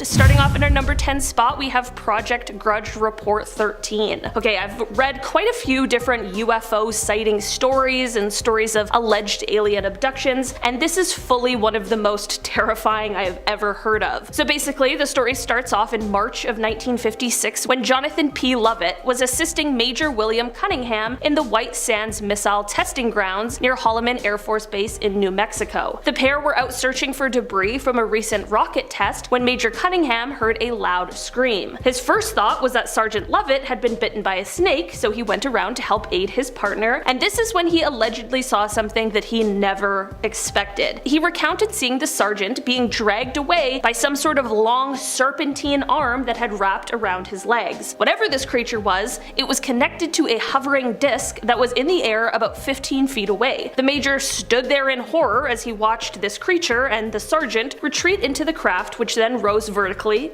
Starting off in our number 10 spot, we have Project Grudge Report 13. Okay, I've read quite a few different UFO sighting stories and stories of alleged alien abductions, and this is fully one of the most terrifying I have ever heard of. So basically, the story starts off in March of 1956 when Jonathan P. Lovett was assisting Major William Cunningham in the White Sands Missile Testing Grounds near Holloman Air Force Base in New Mexico. The pair were out searching for debris from a recent rocket test when Major Cunningham heard a loud scream. His first thought was that Sergeant Lovett had been bitten by a snake, so he went around to help aid his partner, and this is when he allegedly saw something that he never expected. He recounted seeing the sergeant being dragged away by some sort of long serpentine arm that had wrapped around his legs. Whatever this creature was, it was connected to a hovering disc that was in the air about 15 feet away. The major stood there in horror as he watched this creature and the sergeant retreat into the craft, which then rose vertically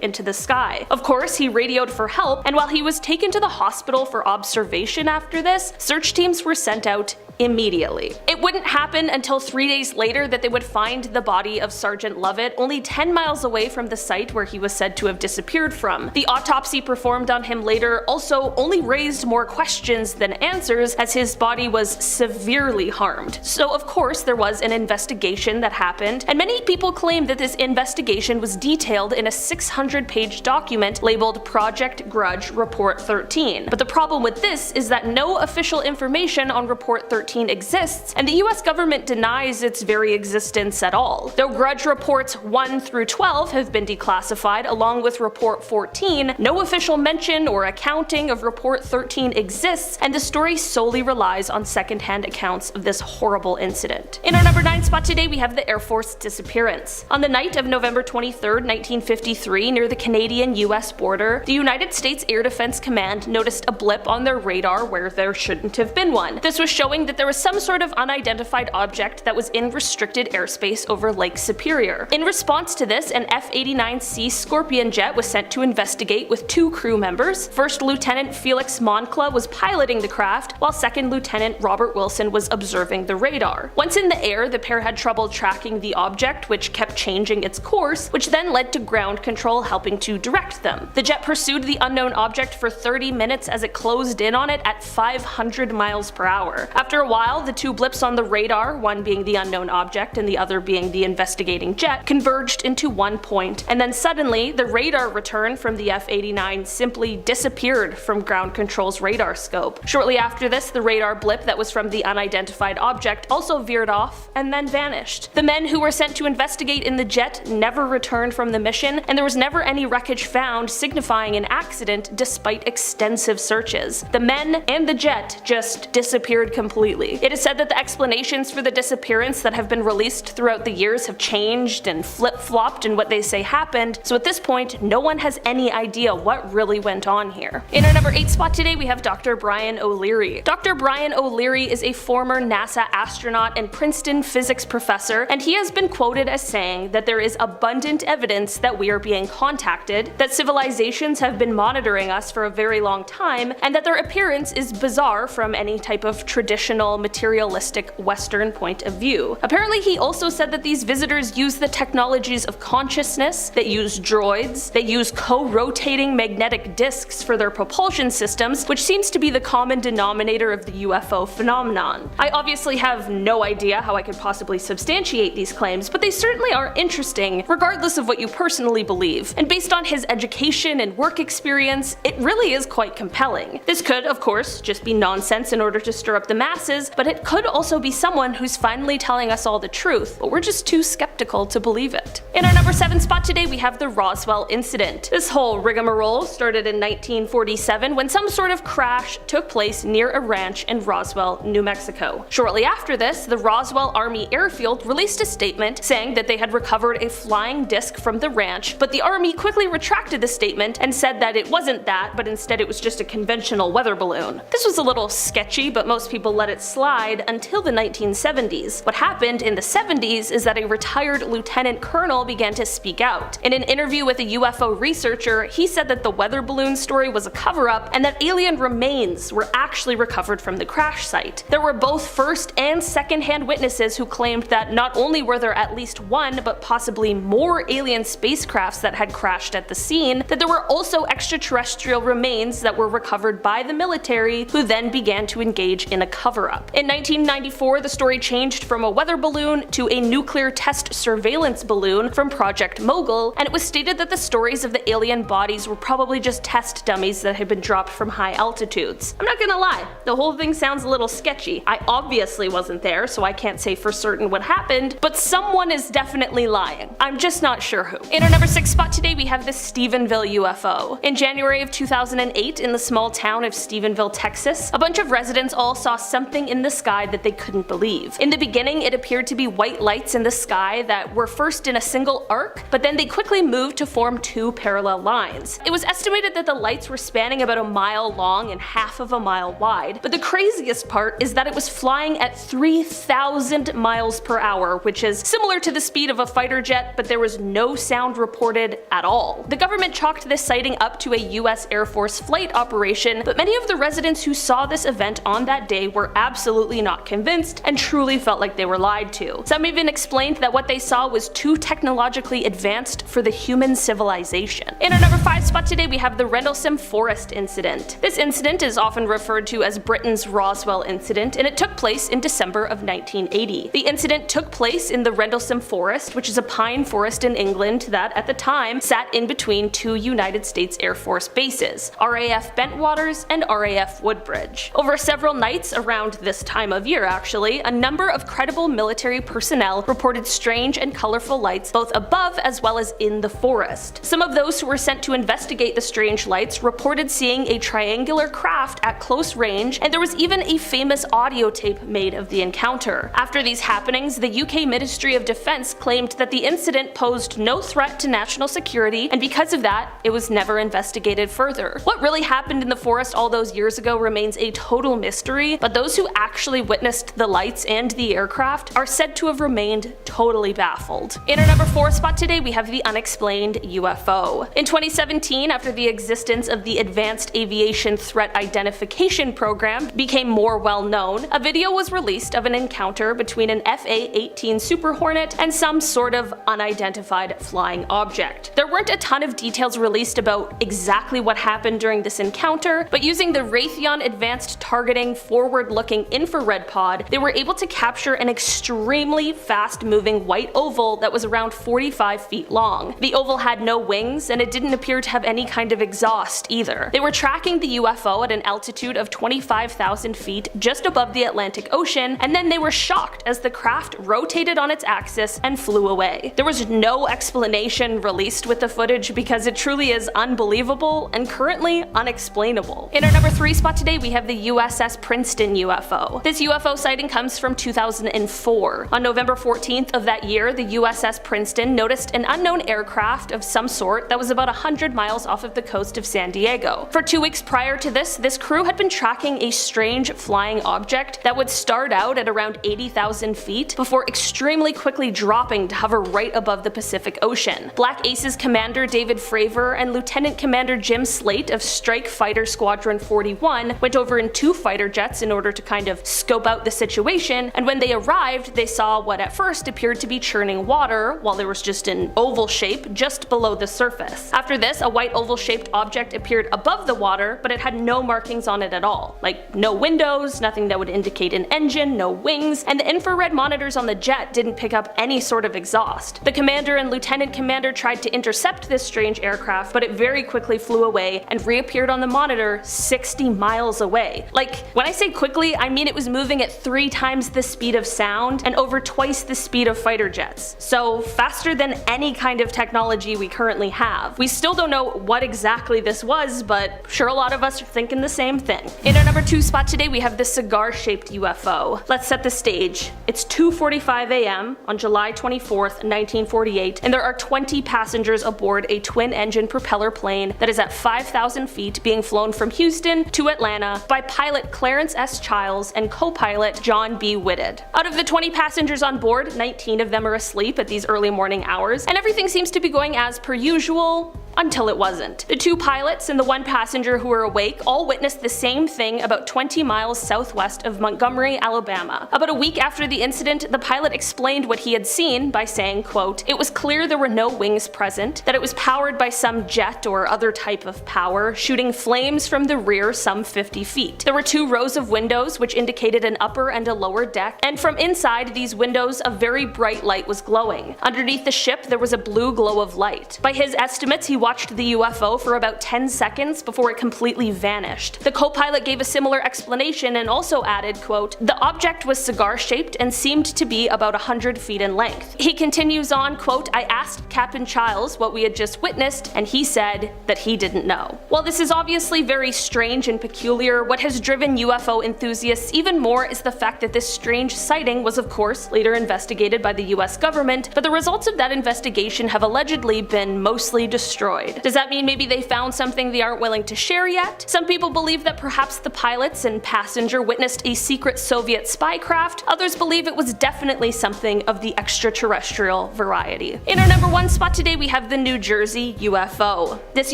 into the sky. Of course, he radioed for help, and while he was taken to the hospital for observation after this, search teams were sent out immediately. It wouldn't happen until 3 days later that they would find the body of Sergeant Lovett only 10 miles away from the site where he was said to have disappeared from. The autopsy performed on him later also only raised more questions than answers, as his body was severely harmed. So of course there was an investigation that happened, and many people claim that this investigation was detailed in a 600-page document labeled Project Grudge Report 13. But the problem with this is that no official information on Report 13 exists, and the US government denies its very existence at all. Though Grudge Reports 1 through 12 have been declassified along with Report 14, no official mention or accounting of Report 13 exists, and the story solely relies on secondhand accounts of this horrible incident. In our number 9 spot today, we have the Air Force disappearance. On the night of November 23, 1953, near the Canadian-US border, the United States Air Defense Command noticed a blip on their radar where there shouldn't have been one. This was showing that there was some sort of unidentified object that was in restricted airspace over Lake Superior. In response to this, an F-89C Scorpion jet was sent to investigate with 2 crew members. First Lieutenant Felix Moncla was piloting the craft, while Second Lieutenant Robert Wilson was observing the radar. Once in the air, the pair had trouble tracking the object, which kept changing its course, which then led to ground control helping to direct them. The jet pursued the unknown object for 30 minutes as it closed in on it at 500 miles per hour. After a while, the 2 blips on the radar, one being the unknown object and the other being the investigating jet, converged into one point, and then suddenly the radar return from the F-89 simply disappeared from ground control's radar scope. Shortly after this, the radar blip that was from the unidentified object also veered off and then vanished. The men who were sent to investigate in the jet never returned from the mission, and there was never any wreckage found signifying an accident despite extensive searches. The men and the jet just disappeared completely. It is said that the explanations for the disappearance that have been released throughout the years have changed and flip-flopped in what they say happened, so at this point, no one has any idea what really went on here. In our number 8 spot today, we have Dr. Brian O'Leary. Dr. Brian O'Leary is a former NASA astronaut and Princeton physics professor, and he has been quoted as saying that there is abundant evidence that we are being contacted, that civilizations have been monitoring us for a very long time, and that their appearance is bizarre from any type of traditional materialistic Western point of view. Apparently, he also said that these visitors use the technologies of consciousness, they use droids, they use co-rotating magnetic discs for their propulsion systems, which seems to be the common denominator of the UFO phenomenon. I obviously have no idea how I could possibly substantiate these claims, but they certainly are interesting, regardless of what you personally believe. And based on his education and work experience, it really is quite compelling. This could, of course, just be nonsense in order to stir up the masses, but it could also be someone who's finally telling us all the truth, but we're just too skeptical to believe it. In our number 7 spot today, we have the Roswell incident. This whole rigmarole started in 1947 when some sort of crash took place near a ranch in Roswell, New Mexico. Shortly after this, the Roswell Army Airfield released a statement saying that they had recovered a flying disc from the ranch, but the Army quickly retracted the statement and said that it wasn't that, but instead it was just a conventional weather balloon. This was a little sketchy, but most people let it slide until the 1970s. What happened in the 70s is that a retired lieutenant colonel began to speak out. In an interview with a UFO researcher, he said that the weather balloon story was a cover-up and that alien remains were actually recovered from the crash site. There were both first and second-hand witnesses who claimed that not only were there at least one, but possibly more alien spacecraft aircrafts that had crashed at the scene, that there were also extraterrestrial remains that were recovered by the military, who then began to engage in a cover-up. In 1994, the story changed from a weather balloon to a nuclear test surveillance balloon from Project Mogul, and it was stated that the stories of the alien bodies were probably just test dummies that had been dropped from high altitudes. I'm not gonna lie, the whole thing sounds a little sketchy. I obviously wasn't there, so I can't say for certain what happened, but someone is definitely lying. I'm just not sure who. In our number 6 spot today, we have the Stephenville UFO. In January of 2008, in the small town of Stephenville, Texas, a bunch of residents all saw something in the sky that they couldn't believe. In the beginning, it appeared to be white lights in the sky that were first in a single arc, but then they quickly moved to form 2 parallel lines. It was estimated that the lights were spanning about a mile long and half of a mile wide, but the craziest part is that it was flying at 3,000 miles per hour, which is similar to the speed of a fighter jet, but there was no sound reported at all. The government chalked this sighting up to a US Air Force flight operation, but many of the residents who saw this event on that day were absolutely not convinced and truly felt like they were lied to. Some even explained that what they saw was too technologically advanced for the human civilization. In our number 5 spot today, we have the Rendlesham Forest incident. This incident is often referred to as Britain's Roswell incident, and it took place in December of 1980. The incident took place in the Rendlesham Forest, which is a pine forest in England that, at the time, sat in between 2 United States Air Force bases, RAF Bentwaters and RAF Woodbridge. Over several nights around this time of year, actually, a number of credible military personnel reported strange and colorful lights both above as well as in the forest. Some of those who were sent to investigate the strange lights reported seeing a triangular craft at close range, and there was even a famous audio tape made of the encounter. After these happenings, the UK Ministry of Defence claimed that the incident posed no threat to national security, and because of that, it was never investigated further. What really happened in the forest all those years ago remains a total mystery, but those who actually witnessed the lights and the aircraft are said to have remained totally baffled. In our number 4 spot today, we have the unexplained UFO. In 2017, after the existence of the Advanced Aviation Threat Identification Program became more well known, a video was released of an encounter between an FA-18 Super Hornet and some sort of unidentified flying object. There weren't a ton of details released about exactly what happened during this encounter, but using the Raytheon Advanced Targeting Forward-Looking Infrared Pod, they were able to capture an extremely fast-moving white oval that was around 45 feet long. The oval had no wings, and it didn't appear to have any kind of exhaust either. They were tracking the UFO at an altitude of 25,000 feet just above the Atlantic Ocean, and then they were shocked as the craft rotated on its axis and flew away. There was no explanation released with the footage because it truly is unbelievable and currently unexplainable. In our number 3 spot today, we have the USS Princeton UFO. This UFO sighting comes from 2004. On November 14th of that year, the USS Princeton noticed an unknown aircraft of some sort that was about 100 miles off of the coast of San Diego. For 2 weeks prior to this crew had been tracking a strange flying object that would start out at around 80,000 feet before extremely quickly dropping to hover right above the Pacific Ocean. Black Aces Commander David Fravor and Lieutenant Commander Jim Slate of Strike Fighter Squadron 41 went over in 2 fighter jets in order to kind of scope out the situation, and when they arrived, they saw what at first appeared to be churning water while there was just an oval shape just below the surface. After this, a white oval-shaped object appeared above the water, but it had no markings on it at all. Like, no windows, nothing that would indicate an engine, no wings, and the infrared monitors on the jet didn't pick up any sort of exhaust. The commander and lieutenant commander tried to intercept this strange aircraft, but it very quickly flew away and reappeared on the monitor 60 miles away. Like, when I say quickly, I mean it was moving at 3 times the speed of sound and over twice the speed of fighter jets. So faster than any kind of technology we currently have. We still don't know what exactly this was, but sure a lot of us are thinking the same thing. In our number 2 spot today, we have the cigar-shaped UFO. Let's set the stage. It's 2:45 a.m. on July 24th, 1948, and there are 20 passengers aboard a twin-engine propeller plane that is at 5,000 feet being flown from Houston to Atlanta by pilot Clarence S. Childs and co-pilot John B. Whitted. Out of the 20 passengers on board, 19 of them are asleep at these early morning hours, and everything seems to be going as per usual Until it wasn't. The 2 pilots and the 1 passenger who were awake all witnessed the same thing about 20 miles southwest of Montgomery, Alabama. About a week after the incident, the pilot explained what he had seen by saying, quote, "It was clear there were no wings present, that it was powered by some jet or other type of power, shooting flames from the rear some 50 feet. There were 2 rows of windows which indicated an upper and a lower deck, and from inside these windows a very bright light was glowing. Underneath the ship there was a blue glow of light. By his estimates, he watched the UFO for about 10 seconds before it completely vanished." The co-pilot gave a similar explanation and also added, quote, "The object was cigar-shaped and seemed to be about 100 feet in length." He continues on, quote, "I asked Captain Childs what we had just witnessed, and he said that he didn't know." While this is obviously very strange and peculiar, what has driven UFO enthusiasts even more is the fact that this strange sighting was of course later investigated by the US government, but the results of that investigation have allegedly been mostly destroyed. Does that mean maybe they found something they aren't willing to share yet? Some people believe that perhaps the pilots and passenger witnessed a secret Soviet spy craft, others believe it was definitely something of the extraterrestrial variety. In our number 1 spot today we have the New Jersey UFO. This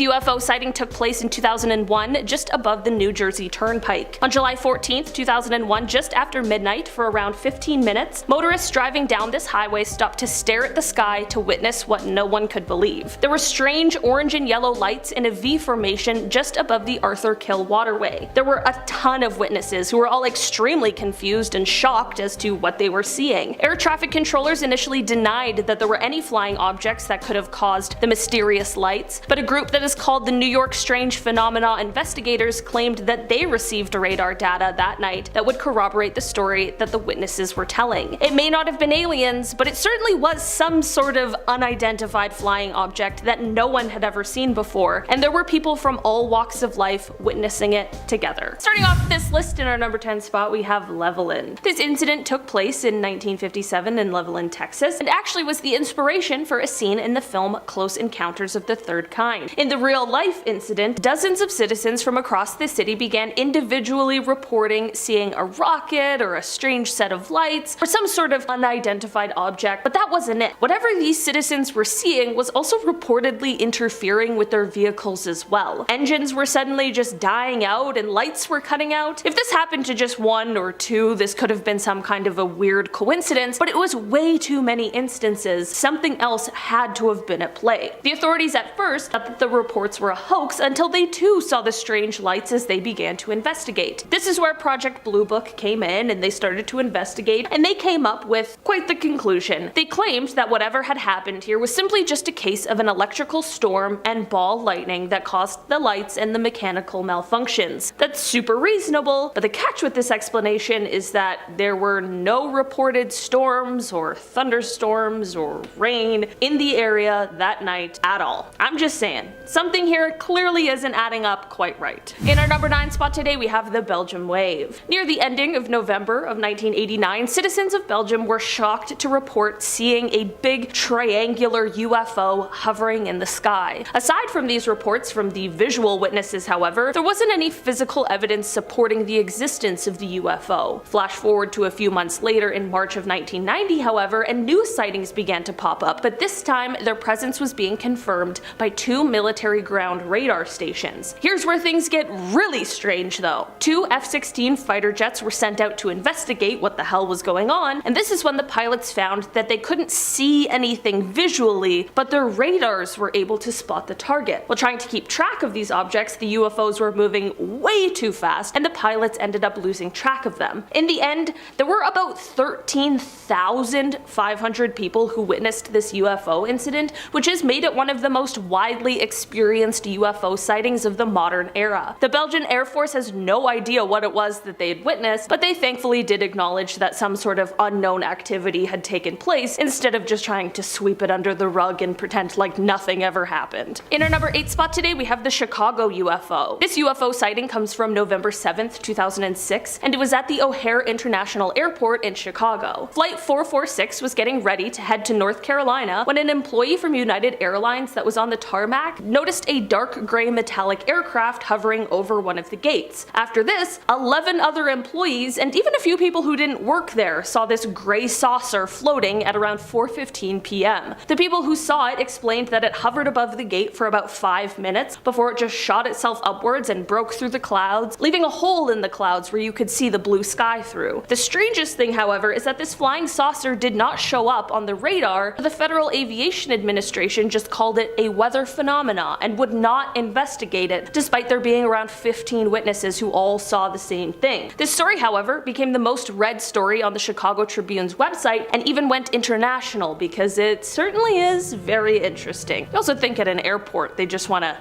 UFO sighting took place in 2001 just above the New Jersey Turnpike. On July 14th, 2001, just after midnight for around 15 minutes, motorists driving down this highway stopped to stare at the sky to witness what no one could believe. There were strange orange and yellow lights in a V formation just above the Arthur Kill waterway. There were a ton of witnesses who were all extremely confused and shocked as to what they were seeing. Air traffic controllers initially denied that there were any flying objects that could have caused the mysterious lights, but a group that is called the New York Strange Phenomena Investigators claimed that they received radar data that night that would corroborate the story that the witnesses were telling. It may not have been aliens, but it certainly was some sort of unidentified flying object that no one had ever seen before, and there were people from all walks of life witnessing it together. Starting off this list in our number 10 spot we have Levelland. This incident took place in 1957 in Levelland, Texas, and actually was the inspiration for a scene in the film Close Encounters of the Third Kind. In the real life incident, dozens of citizens from across the city began individually reporting seeing a rocket or a strange set of lights or some sort of unidentified object, but that wasn't it. Whatever these citizens were seeing was also reportedly interfering with their vehicles as well. Engines were suddenly just dying out and lights were cutting out. If this happened to just 1 or 2, this could have been some kind of a weird coincidence, but it was way too many instances. Something else had to have been at play. The authorities at first thought that the reports were a hoax until they too saw the strange lights as they began to investigate. This is where Project Blue Book came in and they started to investigate, and they came up with quite the conclusion. They claimed that whatever had happened here was simply just a case of an electrical storm and ball lightning that caused the lights and the mechanical malfunctions. That's super reasonable, but the catch with this explanation is that there were no reported storms or thunderstorms or rain in the area that night at all. I'm just saying, something here clearly isn't adding up quite right. In our number 9 spot today we have the Belgian Wave. Near the ending of November of 1989, citizens of Belgium were shocked to report seeing a big triangular UFO hovering in the sky. Aside from these reports from the visual witnesses, however, there wasn't any physical evidence supporting the existence of the UFO. Flash forward to a few months later in March of 1990, however, and new sightings began to pop up, but this time their presence was being confirmed by 2 military ground radar stations. Here's where things get really strange though. 2 F-16 fighter jets were sent out to investigate what the hell was going on, and this is when the pilots found that they couldn't see anything visually, but their radars were able to spot the target. While trying to keep track of these objects, the UFOs were moving way too fast, and the pilots ended up losing track of them. In the end, there were about 13,500 people who witnessed this UFO incident, which has made it one of the most widely experienced UFO sightings of the modern era. The Belgian Air Force has no idea what it was that they had witnessed, but they thankfully did acknowledge that some sort of unknown activity had taken place instead of just trying to sweep it under the rug and pretend like nothing ever happened. In our number 8 spot today we have the Chicago UFO. This UFO sighting comes from November 7th, 2006, and it was at the O'Hare International Airport in Chicago. Flight 446 was getting ready to head to North Carolina when an employee from United Airlines that was on the tarmac noticed a dark gray metallic aircraft hovering over one of the gates. After this, 11 other employees and even a few people who didn't work there saw this gray saucer floating at around 4:15 p.m. The people who saw it explained that it hovered above above the gate for about 5 minutes before it just shot itself upwards and broke through the clouds, leaving a hole in the clouds where you could see the blue sky through. The strangest thing, however, is that this flying saucer did not show up on the radar. The Federal Aviation Administration just called it a weather phenomena and would not investigate it, despite there being around 15 witnesses who all saw the same thing. This story, however, became the most read story on the Chicago Tribune's website and even went international because it certainly is very interesting. I also think at an airport they just want to,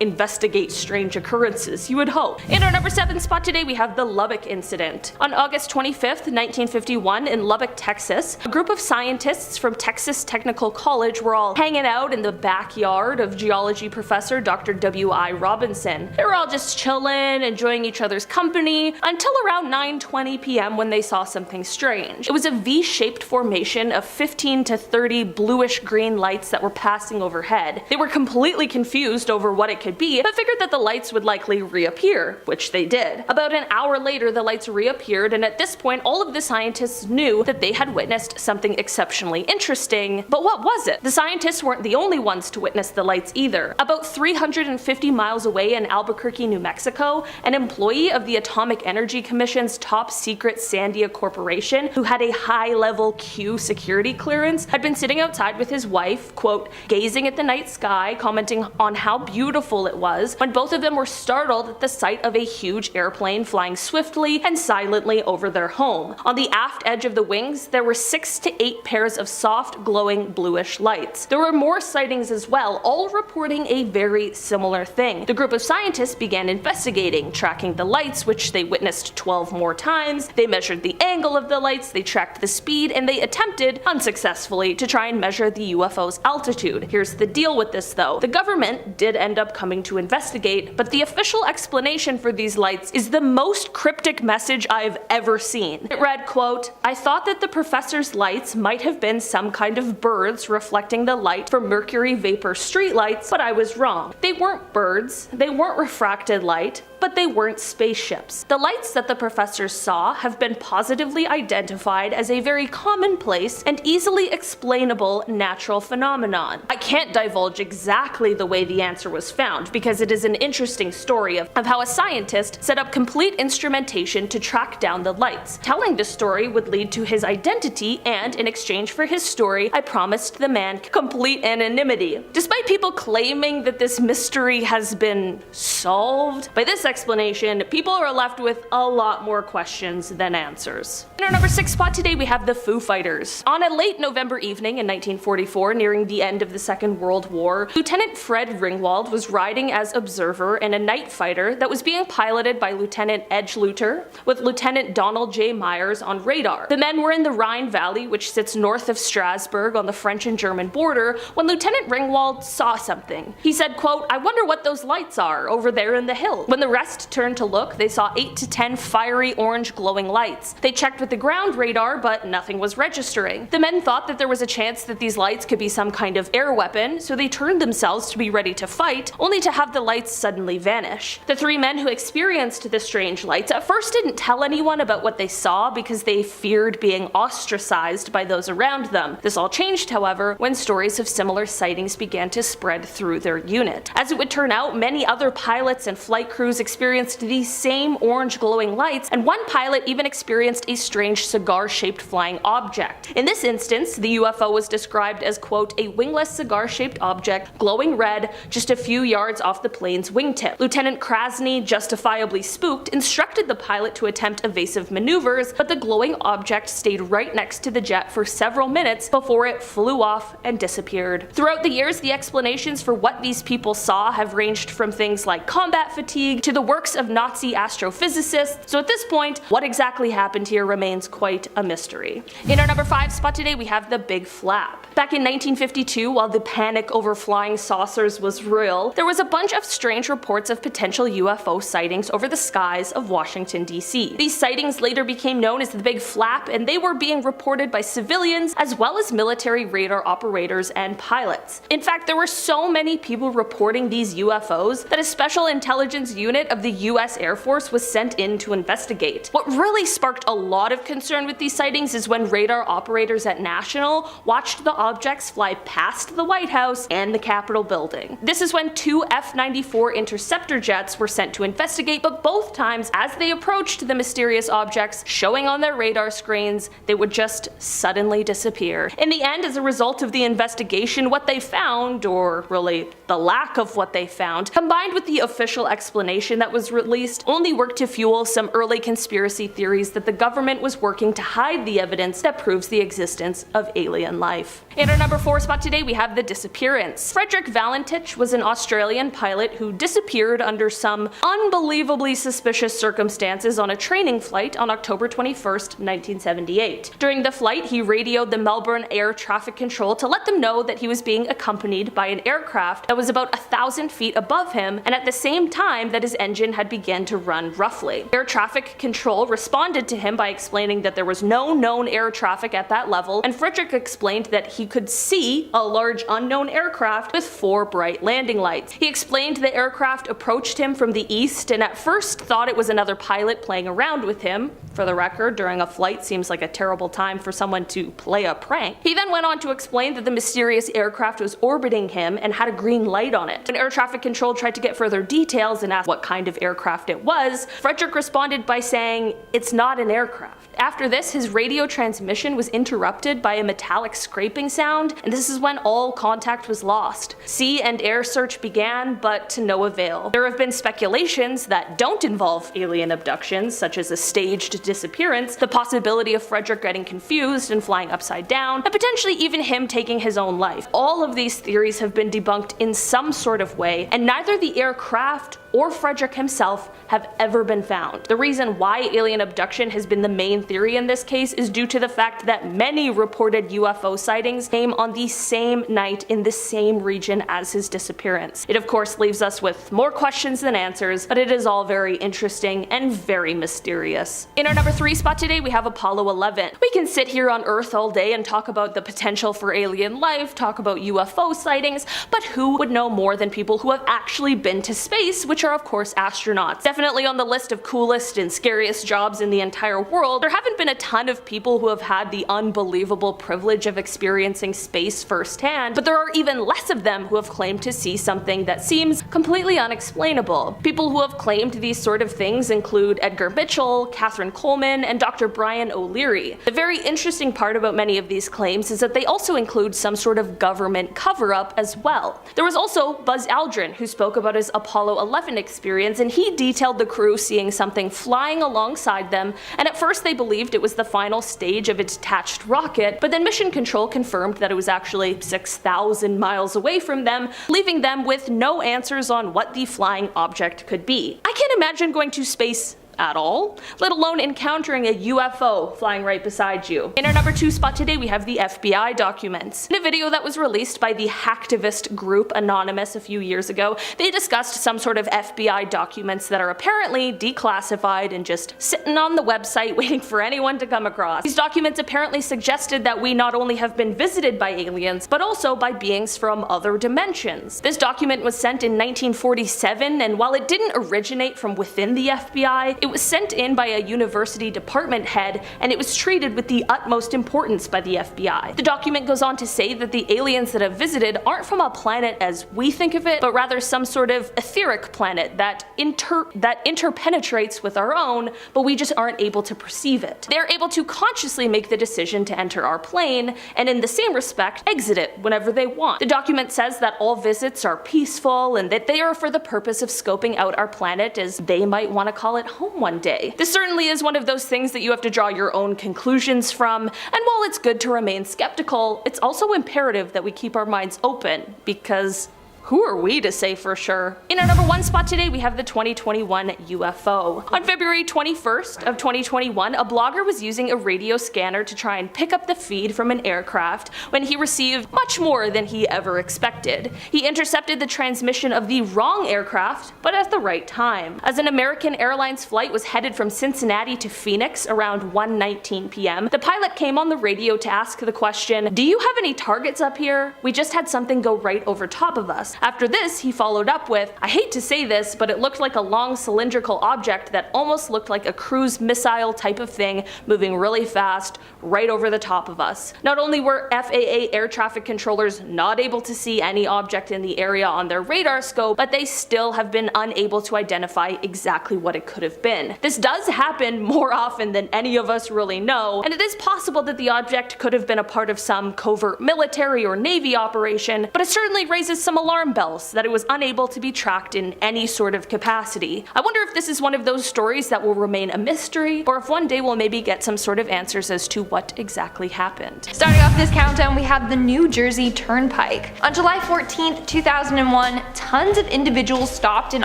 investigate strange occurrences, you would hope. In our number 7 spot today we have the Lubbock incident. On August 25th, 1951 in Lubbock, Texas, a group of scientists from Texas Technical College were all hanging out in the backyard of geology professor Dr. W.I. Robinson. They were all just chilling, enjoying each other's company, until around 9:20 p.m. when they saw something strange. It was a V-shaped formation of 15 to 30 bluish-green lights that were passing overhead. They were completely confused over what it could be, but figured that the lights would likely reappear, which they did. About an hour later, the lights reappeared, and at this point, all of the scientists knew that they had witnessed something exceptionally interesting. But what was it? The scientists weren't the only ones to witness the lights either. About 350 miles away in Albuquerque, New Mexico, an employee of the Atomic Energy Commission's top secret Sandia Corporation, who had a high-level Q security clearance, had been sitting outside with his wife, quote, gazing at the night sky, commenting on how beautiful it was, when both of them were startled at the sight of a huge airplane flying swiftly and silently over their home. On the aft edge of the wings, there were 6 to 8 pairs of soft, glowing bluish lights. There were more sightings as well, all reporting a very similar thing. The group of scientists began investigating, tracking the lights, which they witnessed 12 more times. They measured the angle of the lights, they tracked the speed, and they attempted, unsuccessfully, to try and measure the UFO's altitude. Here's the deal with this though. The government did end up coming to investigate, but the official explanation for these lights is the most cryptic message I've ever seen. It read, quote, I thought that the professor's lights might have been some kind of birds reflecting the light from mercury vapor streetlights, but I was wrong. They weren't birds, they weren't refracted light, but they weren't spaceships. The lights that the professors saw have been positively identified as a very commonplace and easily explainable natural phenomenon. I can't divulge exactly the way the answer was found because it is an interesting story of how a scientist set up complete instrumentation to track down the lights. Telling the story would lead to his identity, and in exchange for his story, I promised the man complete anonymity. Despite people claiming that this mystery has been solved, by this explanation, people are left with a lot more questions than answers. In our number 6 spot today we have the Foo Fighters. On a late November evening in 1944, nearing the end of the Second World War, Lieutenant Fred Ringwald was riding as observer in a night fighter that was being piloted by Lieutenant Edge Luter with Lieutenant Donald J. Myers on radar. The men were in the Rhine Valley, which sits north of Strasbourg on the French and German border, when Lieutenant Ringwald saw something. He said, quote, I wonder what those lights are over there in the hill. When the rest turned to look, they saw 8 to 10 fiery orange glowing lights. They checked with the ground radar, but nothing was registering. The men thought that there was a chance that these lights could be some kind of air weapon, so they turned themselves to be ready to fight, only to have the lights suddenly vanish. The 3 men who experienced the strange lights at first didn't tell anyone about what they saw because they feared being ostracized by those around them. This all changed, however, when stories of similar sightings began to spread through their unit. As it would turn out, many other pilots and flight crews experienced these same orange glowing lights, and one pilot even experienced a strange cigar-shaped flying object. In this instance, the UFO was described as, quote, a wingless cigar-shaped object glowing red just a few yards off the plane's wingtip. Lieutenant Krasny, justifiably spooked, instructed the pilot to attempt evasive maneuvers, but the glowing object stayed right next to the jet for several minutes before it flew off and disappeared. Throughout the years, the explanations for what these people saw have ranged from things like combat fatigue to the works of Nazi astrophysicists, so at this point, what exactly happened here remains quite a mystery. In our number 5 spot today, we have the Big Flap. Back in 1952, while the panic over flying saucers was real, there was a bunch of strange reports of potential UFO sightings over the skies of Washington, D.C. These sightings later became known as the Big Flap, and they were being reported by civilians as well as military radar operators and pilots. In fact, there were so many people reporting these UFOs that a special intelligence unit of the US Air Force was sent in to investigate. What really sparked a lot of concern with these sightings is when radar operators at National watched the objects fly past the White House and and the Capitol building. This is when two F-94 interceptor jets were sent to investigate, but both times as they approached the mysterious objects showing on their radar screens, they would just suddenly disappear. In the end, as a result of the investigation, what they found, or really the lack of what they found, combined with the official explanation that was released, only worked to fuel some early conspiracy theories that the government was working to hide the evidence that proves the existence of alien life. In our number 4 spot today, we have the disappearance. Frederick Valentich was an Australian pilot who disappeared under some unbelievably suspicious circumstances on a training flight on October 21st, 1978. During the flight, he radioed the Melbourne Air Traffic Control to let them know that he was being accompanied by an aircraft that was about 1,000 feet above him, and at the same time that his engine had begun to run roughly. Air Traffic Control responded to him by explaining that there was no known air traffic at that level, and Frederick explained that he could see a large unknown aircraft with 4 bright landing lights. He explained the aircraft approached him from the east and at first thought it was another pilot playing around with him. For the record, during a flight seems like a terrible time for someone to play a prank. He then went on to explain that the mysterious aircraft was orbiting him and had a green light on it. When Air Traffic Control tried to get further details and asked what kind of aircraft it was, Frederick responded by saying, "It's not an aircraft." After this, his radio transmission was interrupted by a metallic scraping sound, and this is when all contact was lost. Sea and air search began, but to no avail. There have been speculations that don't involve alien abductions, such as a staged disappearance, the possibility of Frederick getting confused and flying upside down, and potentially even him taking his own life. All of these theories have been debunked in some sort of way, and neither the aircraft or Frederick himself have ever been found. The reason why alien abduction has been the main theory in this case is due to the fact that many reported UFO sightings came on the same night in the same region as his disappearance. It of course leaves us with more questions than answers, but it is all very interesting and very mysterious. In our number 3 spot today, we have Apollo 11. We can sit here on Earth all day and talk about the potential for alien life, talk about UFO sightings, but who would know more than people who have actually been to space, which are of course astronauts. Definitely on the list of coolest and scariest jobs in the entire world, there haven't been a ton of people who have had the unbelievable privilege of experiencing space firsthand, but there are even less of them who have claimed to see something that seems completely unexplainable. People who have claimed these sort of things include Edgar Mitchell, Catherine Coleman, and Dr. Brian O'Leary. The very interesting part about many of these claims is that they also include some sort of government cover-up as well. There was also Buzz Aldrin, who spoke about his Apollo 11 experience, and he detailed the crew seeing something flying alongside them, and at first they believed it was the final stage of a detached rocket, but then Mission Control confirmed that it was actually 6,000 miles away from them, leaving them with no answers on what the flying object could be. I can't imagine going to space at all, let alone encountering a UFO flying right beside you. In our number 2 spot today, we have the FBI documents. In a video that was released by the hacktivist group Anonymous a few years ago, they discussed some sort of FBI documents that are apparently declassified and just sitting on the website waiting for anyone to come across. These documents apparently suggested that we not only have been visited by aliens, but also by beings from other dimensions. This document was sent in 1947, and while it didn't originate from within the FBI, it was sent in by a university department head, and it was treated with the utmost importance by the FBI. The document goes on to say that the aliens that have visited aren't from a planet as we think of it, but rather some sort of etheric planet that interpenetrates with our own, but we just aren't able to perceive it. They're able to consciously make the decision to enter our plane, and in the same respect, exit it whenever they want. The document says that all visits are peaceful, and that they are for the purpose of scoping out our planet, as they might want to call it home one day. This certainly is one of those things that you have to draw your own conclusions from, and while it's good to remain skeptical, it's also imperative that we keep our minds open, because who are we to say for sure? In our number 1 spot today, we have the 2021 UFO. On February 21st of 2021, a blogger was using a radio scanner to try and pick up the feed from an aircraft when he received much more than he ever expected. He intercepted the transmission of the wrong aircraft, but at the right time. As an American Airlines flight was headed from Cincinnati to Phoenix around 1:19 p.m., the pilot came on the radio to ask the question, "Do you have any targets up here? We just had something go right over top of us." us. After this, he followed up with, "I hate to say this, but it looked like a long cylindrical object that almost looked like a cruise missile type of thing moving really fast right over the top of us." Not only were FAA air traffic controllers not able to see any object in the area on their radar scope, but they still have been unable to identify exactly what it could have been. This does happen more often than any of us really know, and it is possible that the object could have been a part of some covert military or Navy operation, but it certainly raises some alarm bells that it was unable to be tracked in any sort of capacity. I wonder if this is one of those stories that will remain a mystery, or if one day we'll maybe get some sort of answers as to what exactly happened. Starting off this countdown, we have the New Jersey Turnpike. On July 14th, 2001, tons of individuals stopped in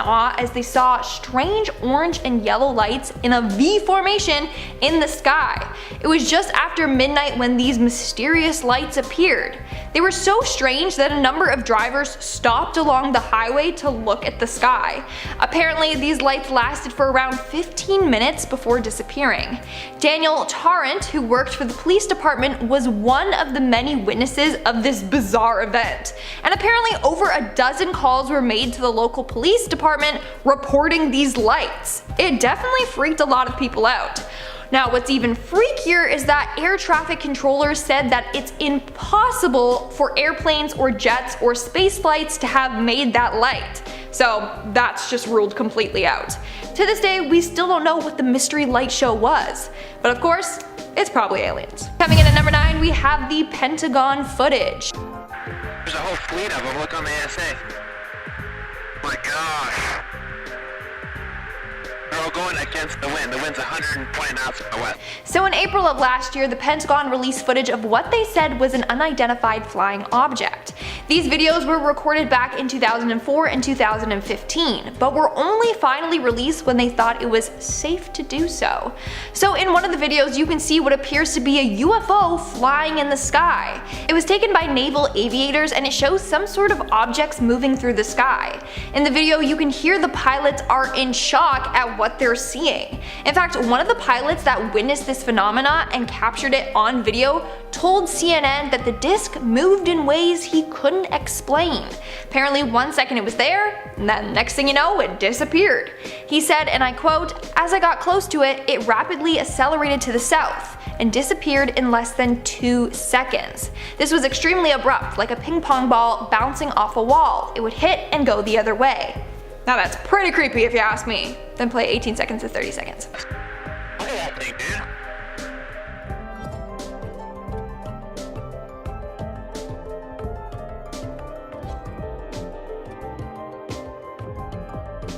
awe as they saw strange orange and yellow lights in a V formation in the sky. It was just after midnight when these mysterious lights appeared. They were so strange that a number of drivers stopped along the highway to look at the sky. Apparently, these lights lasted for around 15 minutes before disappearing. Daniel Tarrant, who worked for the police department, was one of the many witnesses of this bizarre event. And apparently over a dozen calls were made to the local police department reporting these lights. It definitely freaked a lot of people out. Now, what's even freakier is that air traffic controllers said that it's impossible for airplanes or jets or space flights to have made that light. So that's just ruled completely out. To this day, we still don't know what the mystery light show was. But of course, it's probably aliens. Coming in at number 9, we have the Pentagon footage. There's a whole fleet of them. Look on the ASA. Oh my gosh. They're all going against the wind. The wind's 120 knots from the west. So in April of last year, the Pentagon released footage of what they said was an unidentified flying object. These videos were recorded back in 2004 and 2015, but were only finally released when they thought it was safe to do so. So in one of the videos, you can see what appears to be a UFO flying in the sky. It was taken by naval aviators, and it shows some sort of objects moving through the sky. In the video, you can hear the pilots are in shock at what they're seeing. In fact, one of the pilots that witnessed this phenomena and captured it on video told CNN that the disc moved in ways he couldn't explain. Apparently 1 second it was there, and then next thing you know, it disappeared. He said, and I quote, "As I got close to it, it rapidly accelerated to the south and disappeared in less than 2 seconds. This was extremely abrupt, like a ping pong ball bouncing off a wall. It would hit and go the other way." Now that's pretty creepy if you ask me. Then play 18 seconds to 30 seconds. Look at that thing, dude.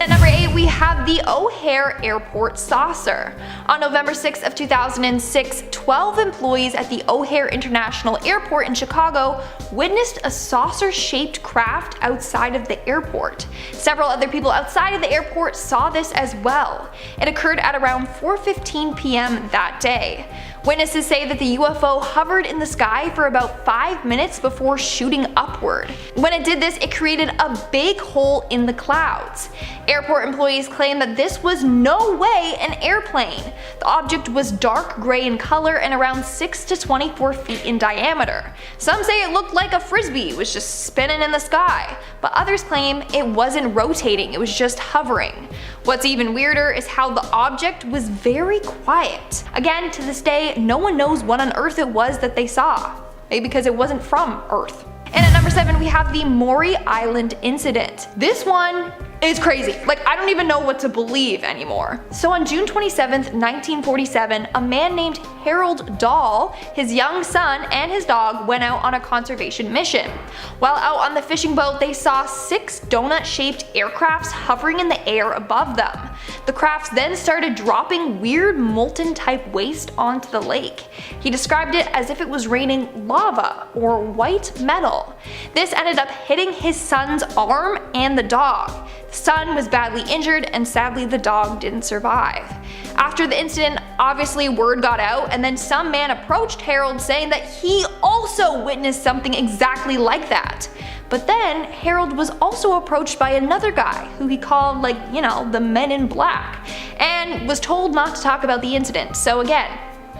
At number 8, we have the O'Hare Airport saucer. On November 6th of 2006, 12 employees at the O'Hare International Airport in Chicago witnessed a saucer-shaped craft outside of the airport. Several other people outside of the airport saw this as well. It occurred at around 4:15 p.m. that day. Witnesses say that the UFO hovered in the sky for about 5 minutes before shooting upward. When it did this, it created a big hole in the clouds. Airport employees claim that this was no way an airplane. The object was dark gray in color and around 6 to 24 feet in diameter. Some say it looked like a frisbee was just spinning in the sky, but others claim it wasn't rotating, it was just hovering. What's even weirder is how the object was very quiet. Again, to this day, no one knows what on earth it was that they saw. Maybe because it wasn't from Earth. And at number 7, we have the Maury Island incident. This one is crazy. Like, I don't even know what to believe anymore. So on June 27th, 1947, a man named Harold Dahl, his young son, and his dog went out on a conservation mission. While out on the fishing boat, they saw 6 donut-shaped aircrafts hovering in the air above them. The crafts then started dropping weird molten-type waste onto the lake. He described it as if it was raining lava or white metal. This ended up hitting his son's arm and the dog. The son was badly injured, and sadly the dog didn't survive. After the incident, obviously word got out, and then some man approached Harold saying that he also witnessed something exactly like that. But then Harold was also approached by another guy who he called, like, you know, the Men in Black, and was told not to talk about the incident. So again,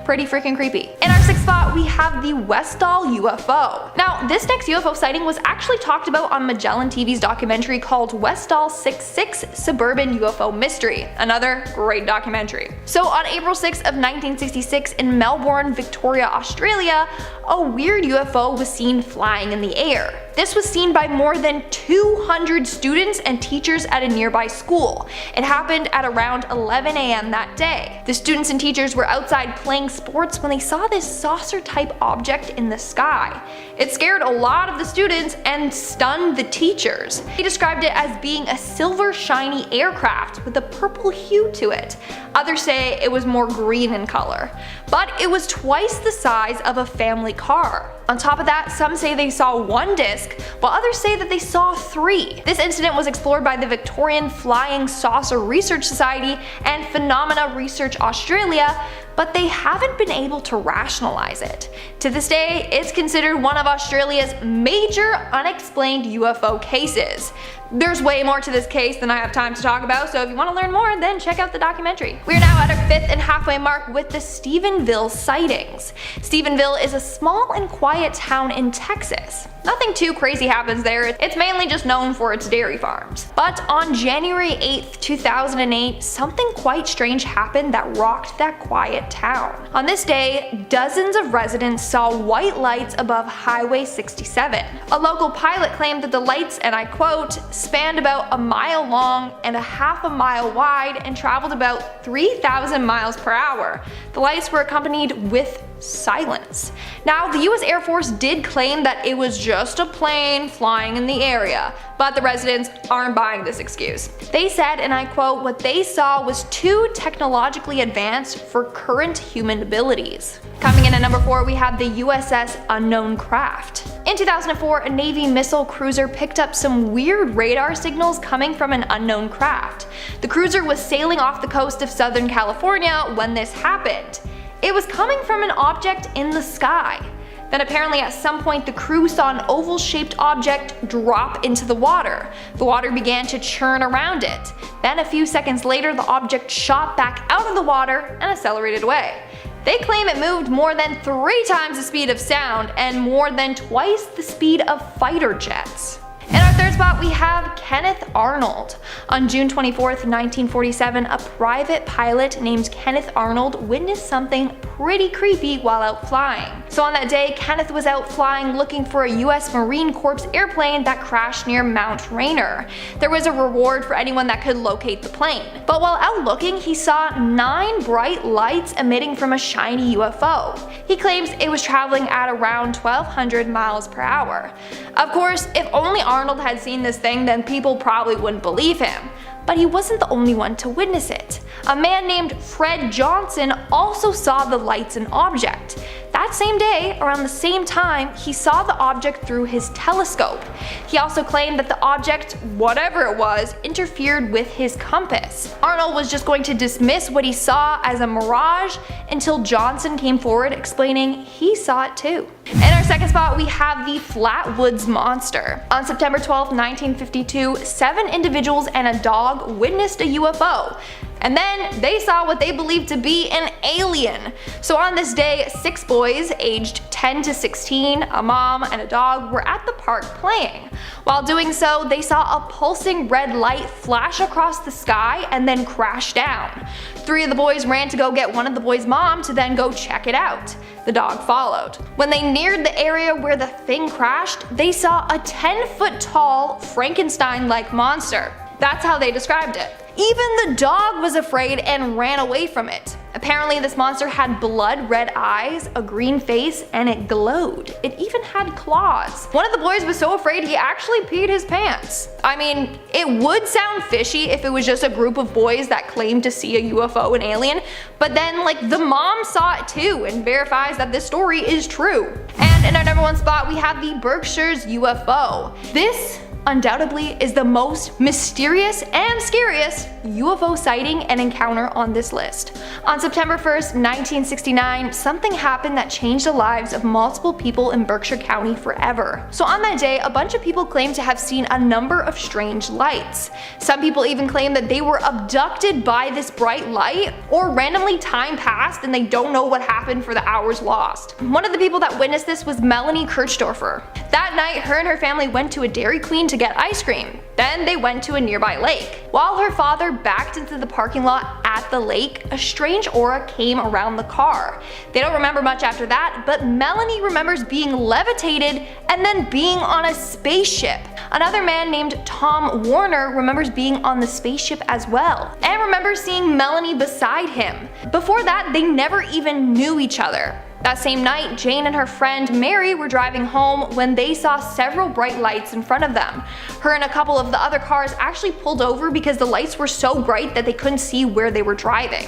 pretty freaking creepy. In our 6th spot, spot, we have the Westall UFO. Now, this next UFO sighting was actually talked about on Magellan TV's documentary called Westall 66 Suburban UFO Mystery, another great documentary. So on April 6th of 1966 in Melbourne, Victoria, Australia, a weird UFO was seen flying in the air. This was seen by more than 200 students and teachers at a nearby school. It happened at around 11 a.m. that day. The students and teachers were outside playing sports when they saw this saucer-type object in the sky. It scared a lot of the students and stunned the teachers. They described it as being a silver shiny aircraft with a purple hue to it. Others say it was more green in color. But it was twice the size of a family car. On top of that, some say they saw one disc, while others say that they saw 3. This incident was explored by the Victorian Flying Saucer Research Society and Phenomena Research Australia, but they haven't been able to rationalize it. To this day, it's considered one of Australia's major unexplained UFO cases. There's way more to this case than I have time to talk about, so if you want to learn more, then check out the documentary. We're now at our 5th and halfway mark with the Stephenville sightings. Stephenville is a small and quiet town in Texas. Nothing too crazy happens there, it's mainly just known for its dairy farms. But on January 8th, 2008, something quite strange happened that rocked that quiet town. On this day, dozens of residents saw white lights above Highway 67. A local pilot claimed that the lights, and I quote, spanned about a mile long and a half a mile wide and traveled about 3,000 miles per hour. The lights were accompanied with silence. Now, the US Air Force did claim that it was just a plane flying in the area, but the residents aren't buying this excuse. They said, and I quote, what they saw was too technologically advanced for current human abilities. Coming in at number 4, we have the USS Unknown Craft. In 2004, a Navy missile cruiser picked up some weird radar signals coming from an unknown craft. The cruiser was sailing off the coast of Southern California when this happened. It was coming from an object in the sky. Then apparently at some point the crew saw an oval-shaped object drop into the water. The water began to churn around it. Then a few seconds later the object shot back out of the water and accelerated away. They claim it moved more than 3 times the speed of sound and more than twice the speed of fighter jets. In our 3rd spot, we have Kenneth Arnold. On June 24th, 1947, a private pilot named Kenneth Arnold witnessed something pretty creepy while out flying. So on that day, Kenneth was out flying looking for a US Marine Corps airplane that crashed near Mount Rainier. There was a reward for anyone that could locate the plane. But while out looking, he saw 9 bright lights emitting from a shiny UFO. He claims it was traveling at around 1,200 miles per hour. Of course, if only Arnold had seen this thing, then people probably wouldn't believe him. But he wasn't the only one to witness it. A man named Fred Johnson also saw the lights and object. That same day, around the same time, he saw the object through his telescope. He also claimed that the object, whatever it was, interfered with his compass. Arnold was just going to dismiss what he saw as a mirage until Johnson came forward explaining he saw it too. In our 2nd spot, we have the Flatwoods Monster. On September 12, 1952, 7 individuals and a dog witnessed a UFO. And then they saw what they believed to be an alien. So on this day, 6 boys aged 10 to 16, a mom and a dog were at the park playing. While doing so, they saw a pulsing red light flash across the sky and then crash down. 3 of the boys ran to go get one of the boys' mom to then go check it out. The dog followed. When they neared the area where the thing crashed, they saw a 10-foot tall Frankenstein-like monster. That's how they described it. Even the dog was afraid and ran away from it. Apparently this monster had blood-red eyes, a green face, and it glowed. It even had claws. One of the boys was so afraid he actually peed his pants. I mean, it would sound fishy if it was just a group of boys that claimed to see a UFO and alien, but then the mom saw it too and verifies that this story is true. And in our number 1 spot, we have the Berkshire's UFO. This undoubtedly is the most mysterious and scariest UFO sighting and encounter on this list. On September 1st, 1969, something happened that changed the lives of multiple people in Berkshire County forever. So on that day, a bunch of people claimed to have seen a number of strange lights. Some people even claim that they were abducted by this bright light, or randomly time passed and they don't know what happened for the hours lost. One of the people that witnessed this was Melanie Kirchdorfer. That night, her and her family went to a Dairy Queen to get ice cream. Then they went to a nearby lake. While her father backed into the parking lot at the lake, a strange aura came around the car. They don't remember much after that, but Melanie remembers being levitated and then being on a spaceship. Another man named Tom Warner remembers being on the spaceship as well, and remembers seeing Melanie beside him. Before that, they never even knew each other. That same night, Jane and her friend Mary were driving home when they saw several bright lights in front of them. Her and a couple of the other cars actually pulled over because the lights were so bright that they couldn't see where they were driving.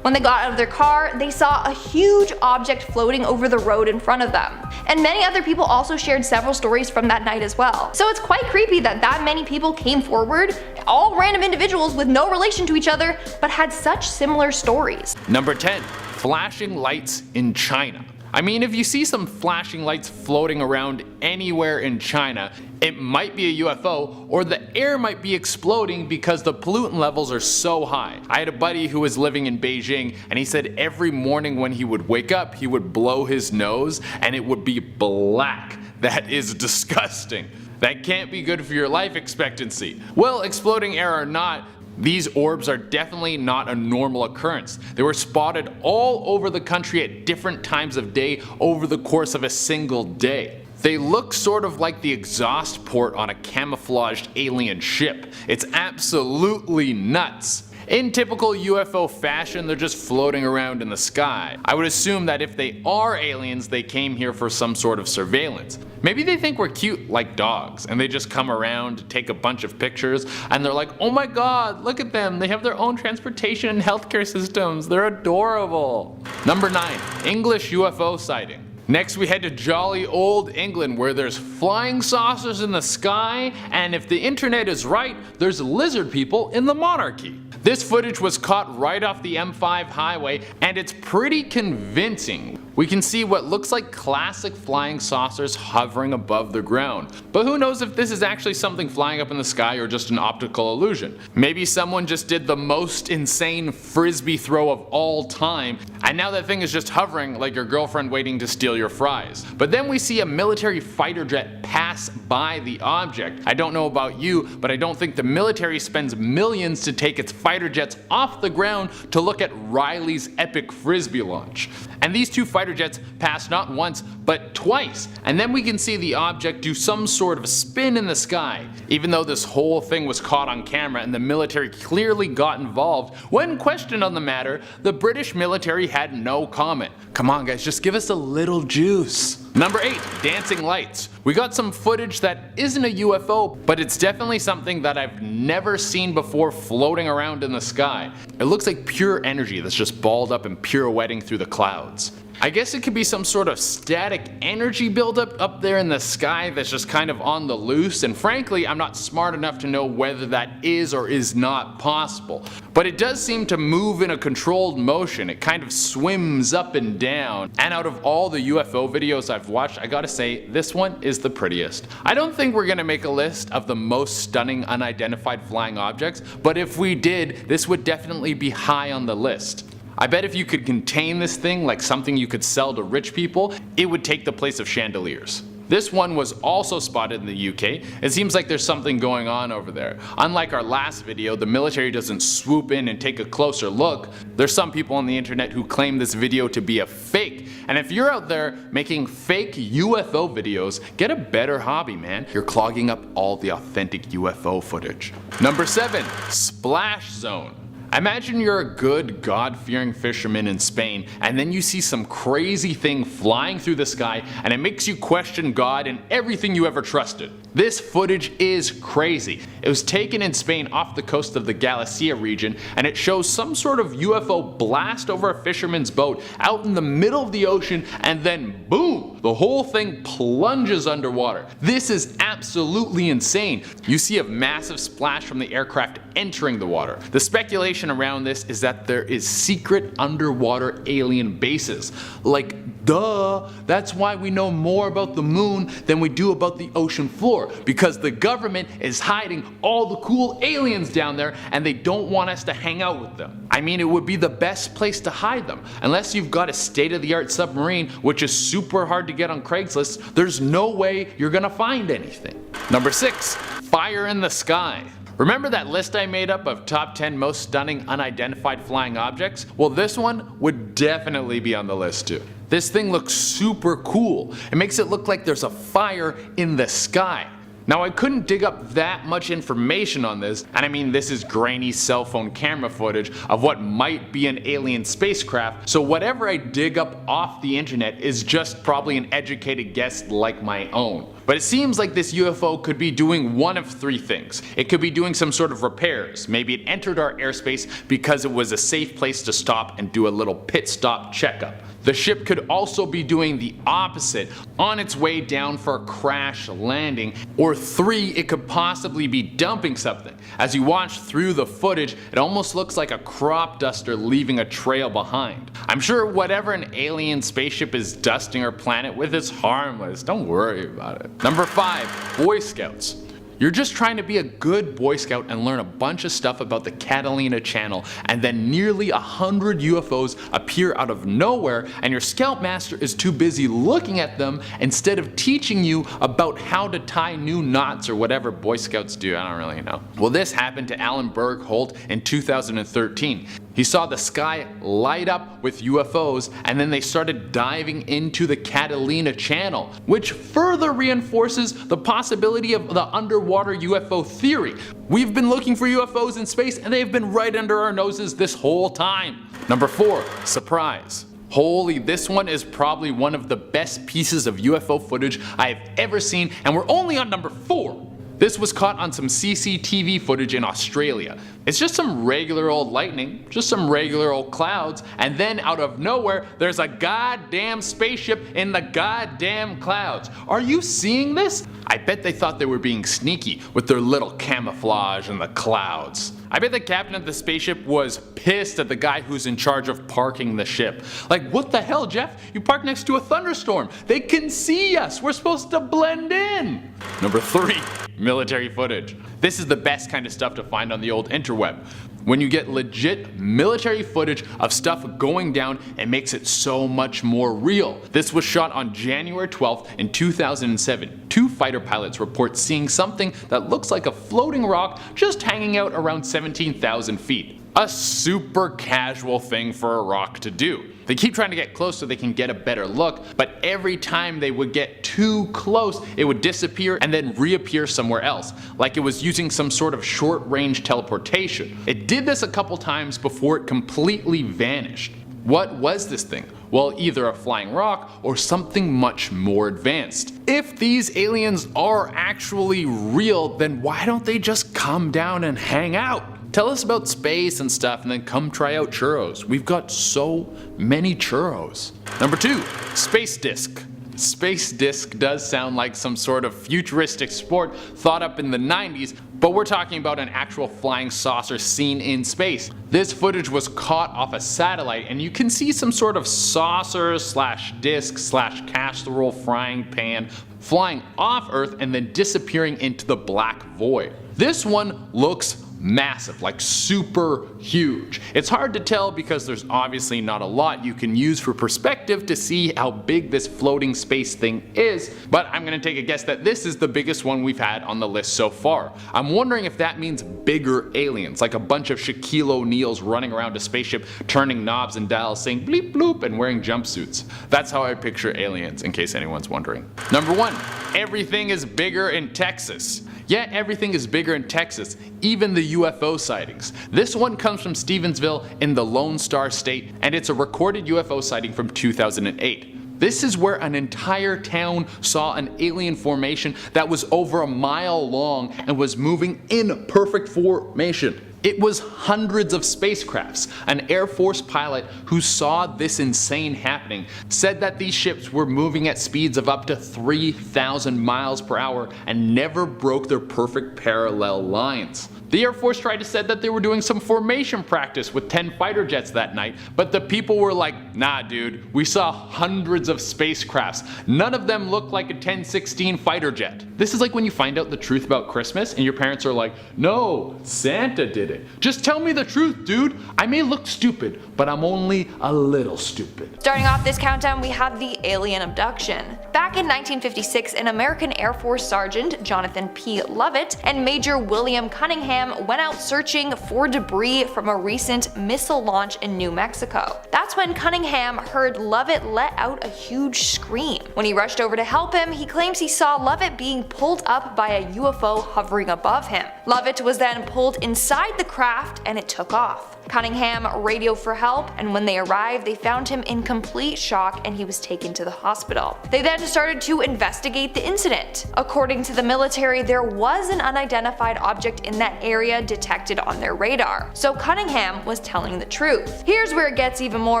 When they got out of their car, they saw a huge object floating over the road in front of them. And many other people also shared several stories from that night as well. So it's quite creepy that many people came forward, all random individuals with no relation to each other, but had such similar stories. Number 10. Flashing lights in China. I mean, if you see some flashing lights floating around anywhere in China, it might be a UFO, or the air might be exploding because the pollutant levels are so high. I had a buddy who was living in Beijing, and he said every morning when he would wake up, he would blow his nose and it would be black. That is disgusting. That can't be good for your life expectancy. Well, exploding air or not, these orbs are definitely not a normal occurrence. They were spotted all over the country at different times of day over the course of a single day. They look sort of like the exhaust port on a camouflaged alien ship. It's absolutely nuts. In typical UFO fashion, they're just floating around in the sky. I would assume that if they are aliens, they came here for some sort of surveillance. Maybe they think we're cute like dogs, and they just come around, take a bunch of pictures, and they're like, oh my god, look at them, they have their own transportation and healthcare systems, they're adorable. Number 9. English UFO sighting. Next we head to jolly old England, where there's flying saucers in the sky, and if the internet is right, there's lizard people in the monarchy. This footage was caught right off the M5 highway, and it's pretty convincing. We can see what looks like classic flying saucers hovering above the ground. But who knows if this is actually something flying up in the sky or just an optical illusion. Maybe someone just did the most insane frisbee throw of all time, and now that thing is just hovering like your girlfriend waiting to steal your fries. But then we see a military fighter jet pass by the object. I don't know about you, but I don't think the military spends millions to take its fighter jets off the ground to look at Riley's epic frisbee launch. And these two fighter jets passed not once, but twice. And then we can see the object do some sort of spin in the sky. Even though this whole thing was caught on camera and the military clearly got involved, when questioned on the matter, the British military had no comment. Come on guys, just give us a little juice. Number 8. Dancing lights. We got some footage that isn't a UFO, but it's definitely something that I've never seen before floating around in the sky. It looks like pure energy that's just balled up and pirouetting through the clouds. I guess it could be some sort of static energy buildup up there in the sky that's just kind of on the loose, and frankly I'm not smart enough to know whether that is or is not possible. But it does seem to move in a controlled motion. It kind of swims up and down, and out of all the UFO videos I've watched, I gotta say this one is the prettiest. I don't think we're gonna make a list of the most stunning unidentified flying objects, but if we did, this would definitely be high on the list. I bet if you could contain this thing like something you could sell to rich people, it would take the place of chandeliers. This one was also spotted in the UK. It seems like there's something going on over there. Unlike our last video, the military doesn't swoop in and take a closer look. There's some people on the internet who claim this video to be a fake. And if you're out there making fake UFO videos, get a better hobby, man. You're clogging up all the authentic UFO footage. Number 7. Splash zone. Imagine you're a good, God-fearing fisherman in Spain, and then you see some crazy thing flying through the sky, and it makes you question God and everything you ever trusted. This footage is crazy. It was taken in Spain off the coast of the Galicia region, and it shows some sort of UFO blast over a fisherman's boat out in the middle of the ocean, and then boom, the whole thing plunges underwater. This is absolutely insane. You see a massive splash from the aircraft entering the water. The speculation around this is that there is secret underwater alien bases. Like, duh, that's why we know more about the moon than we do about the ocean floor, because the government is hiding all the cool aliens down there and they don't want us to hang out with them. I mean, it would be the best place to hide them. Unless you've got a state-of-the-art submarine, which is super hard to get on Craigslist, there's no way you're gonna find anything. Number 6. Fire in the sky. Remember that list I made up of top 10 most stunning unidentified flying objects? Well, this one would definitely be on the list too. This thing looks super cool. It makes it look like there's a fire in the sky. Now, I couldn't dig up that much information on this, and I mean, this is grainy cell phone camera footage of what might be an alien spacecraft, so whatever I dig up off the internet is just probably an educated guess like my own. But it seems like this UFO could be doing one of 3 things. It could be doing some sort of repairs. Maybe it entered our airspace because it was a safe place to stop and do a little pit stop checkup. The ship could also be doing the opposite, on its way down for a crash landing. Or 3, it could possibly be dumping something. As you watch through the footage, it almost looks like a crop duster leaving a trail behind. I'm sure whatever an alien spaceship is dusting our planet with is harmless, don't worry about it. Number 5. Boy Scouts. You're just trying to be a good Boy Scout and learn a bunch of stuff about the Catalina Channel, and then nearly 100 UFOs appear out of nowhere and your Scoutmaster is too busy looking at them instead of teaching you about how to tie new knots or whatever Boy Scouts do, I don't really know. Well, this happened to Alan Berg-Holt in 2013. He saw the sky light up with UFOs, and then they started diving into the Catalina Channel, which further reinforces the possibility of the underwater UFO theory. We've been looking for UFOs in space and they've been right under our noses this whole time. Number 4. Surprise. Holy, this one is probably one of the best pieces of UFO footage I've ever seen, and we're only on number 4. This was caught on some CCTV footage in Australia. It's just some regular old lightning, just some regular old clouds, and then out of nowhere, there's a goddamn spaceship in the goddamn clouds. Are you seeing this? I bet they thought they were being sneaky with their little camouflage in the clouds. I bet the captain of the spaceship was pissed at the guy who's in charge of parking the ship. Like, what the hell, Jeff? You parked next to a thunderstorm. They can see us. We're supposed to blend in. Number 3. Military footage. This is the best kind of stuff to find on the old interweb. When you get legit military footage of stuff going down, it makes it so much more real. This was shot on January 12th in 2007. 2 fighter pilots report seeing something that looks like a floating rock just hanging out around 17,000 feet. A super casual thing for a rock to do. They keep trying to get close so they can get a better look, but every time they would get too close, it would disappear and then reappear somewhere else, like it was using some sort of short-range teleportation. It did this a couple times before it completely vanished. What was this thing? Well, either a flying rock or something much more advanced. If these aliens are actually real, then why don't they just come down and hang out? Tell us about space and stuff and then come try out churros. We've got so many churros. Number 2. Space disc. Space disc does sound like some sort of futuristic sport thought up in the 90s, but we're talking about an actual flying saucer seen in space. This footage was caught off a satellite and you can see some sort of saucer slash disc slash casserole frying pan flying off Earth and then disappearing into the black void. This one looks massive, like super huge. It's hard to tell because there's obviously not a lot you can use for perspective to see how big this floating space thing is, but I'm gonna take a guess that this is the biggest one we've had on the list so far. I'm wondering if that means bigger aliens, like a bunch of Shaquille O'Neals running around a spaceship, turning knobs and dials, saying bleep bloop and wearing jumpsuits. That's how I picture aliens, in case anyone's wondering. Number 1. Everything is bigger in Texas. Yeah, everything is bigger in Texas, even the UFO sightings. This one comes from Stevensville in the Lone Star State, and it's a recorded UFO sighting from 2008. This is where an entire town saw an alien formation that was over a mile long and was moving in perfect formation. It was hundreds of spacecrafts. An Air Force pilot who saw this insane happening said that these ships were moving at speeds of up to 3,000 miles per hour and never broke their perfect parallel lines. The Air Force tried to say that they were doing some formation practice with 10 fighter jets that night, but the people were like, nah dude, we saw hundreds of spacecrafts. None of them look like a 1016 fighter jet. This is like when you find out the truth about Christmas and your parents are like, no, Santa did it. Just tell me the truth, dude. I may look stupid, but I'm only a little stupid. Starting off this countdown, we have the alien abduction. Back in 1956, an American Air Force Sergeant, Jonathan P. Lovett, and Major William Cunningham went out searching for debris from a recent missile launch in New Mexico. That's when Cunningham heard Lovett let out a huge scream. When he rushed over to help him, he claims he saw Lovett being pulled up by a UFO hovering above him. Lovett was then pulled inside the craft and it took off. Cunningham radioed for help, and when they arrived, they found him in complete shock and he was taken to the hospital. They then started to investigate the incident. According to the military, there was an unidentified object in that area detected on their radar, so Cunningham was telling the truth. Here's where it gets even more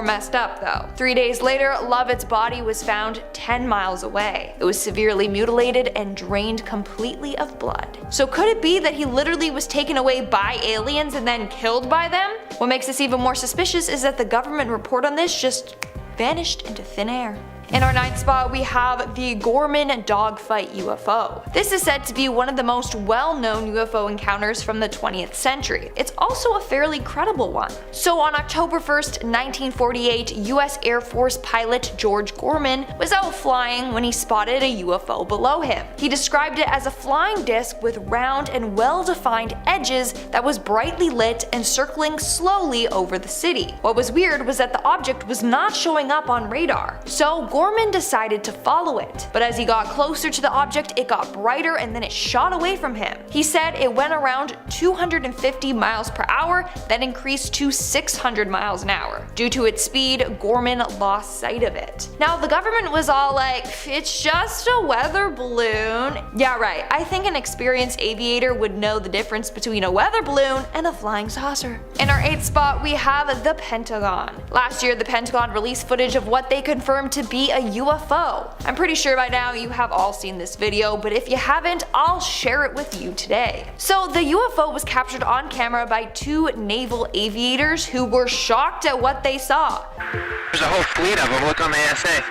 messed up though. 3 days later, Lovett's body was found 10 miles away. It was severely mutilated and drained completely of blood. So could it be that he literally was taken away by aliens and then killed by them? What makes this even more suspicious is that the government report on this just vanished into thin air. In our 9th spot, we have the Gorman dogfight UFO. This is said to be one of the most well-known UFO encounters from the 20th century. It's also a fairly credible one. So on October 1st, 1948, US Air Force pilot George Gorman was out flying when he spotted a UFO below him. He described it as a flying disc with round and well-defined edges that was brightly lit and circling slowly over the city. What was weird was that the object was not showing up on radar. So Gorman decided to follow it, but as he got closer to the object, it got brighter and then it shot away from him. He said it went around 250 miles per hour, then increased to 600 miles an hour. Due to its speed, Gorman lost sight of it. Now the government was all like, it's just a weather balloon. Yeah right, I think an experienced aviator would know the difference between a weather balloon and a flying saucer. In our 8th spot, we have the Pentagon. Last year, the Pentagon released footage of what they confirmed to be a UFO. I'm pretty sure by now you have all seen this video, but if you haven't, I'll share it with you today. So the UFO was captured on camera by 2 naval aviators who were shocked at what they saw. There's a whole fleet of them. Look on the ASA.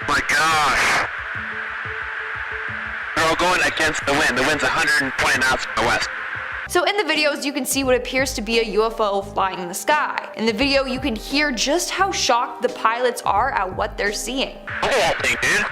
My gosh. They're all going against the wind. The wind's 120 knots from the west. So in the videos you can see what appears to be a UFO flying in the sky. In the video you can hear just how shocked the pilots are at what they're seeing. Look at that thing, dude.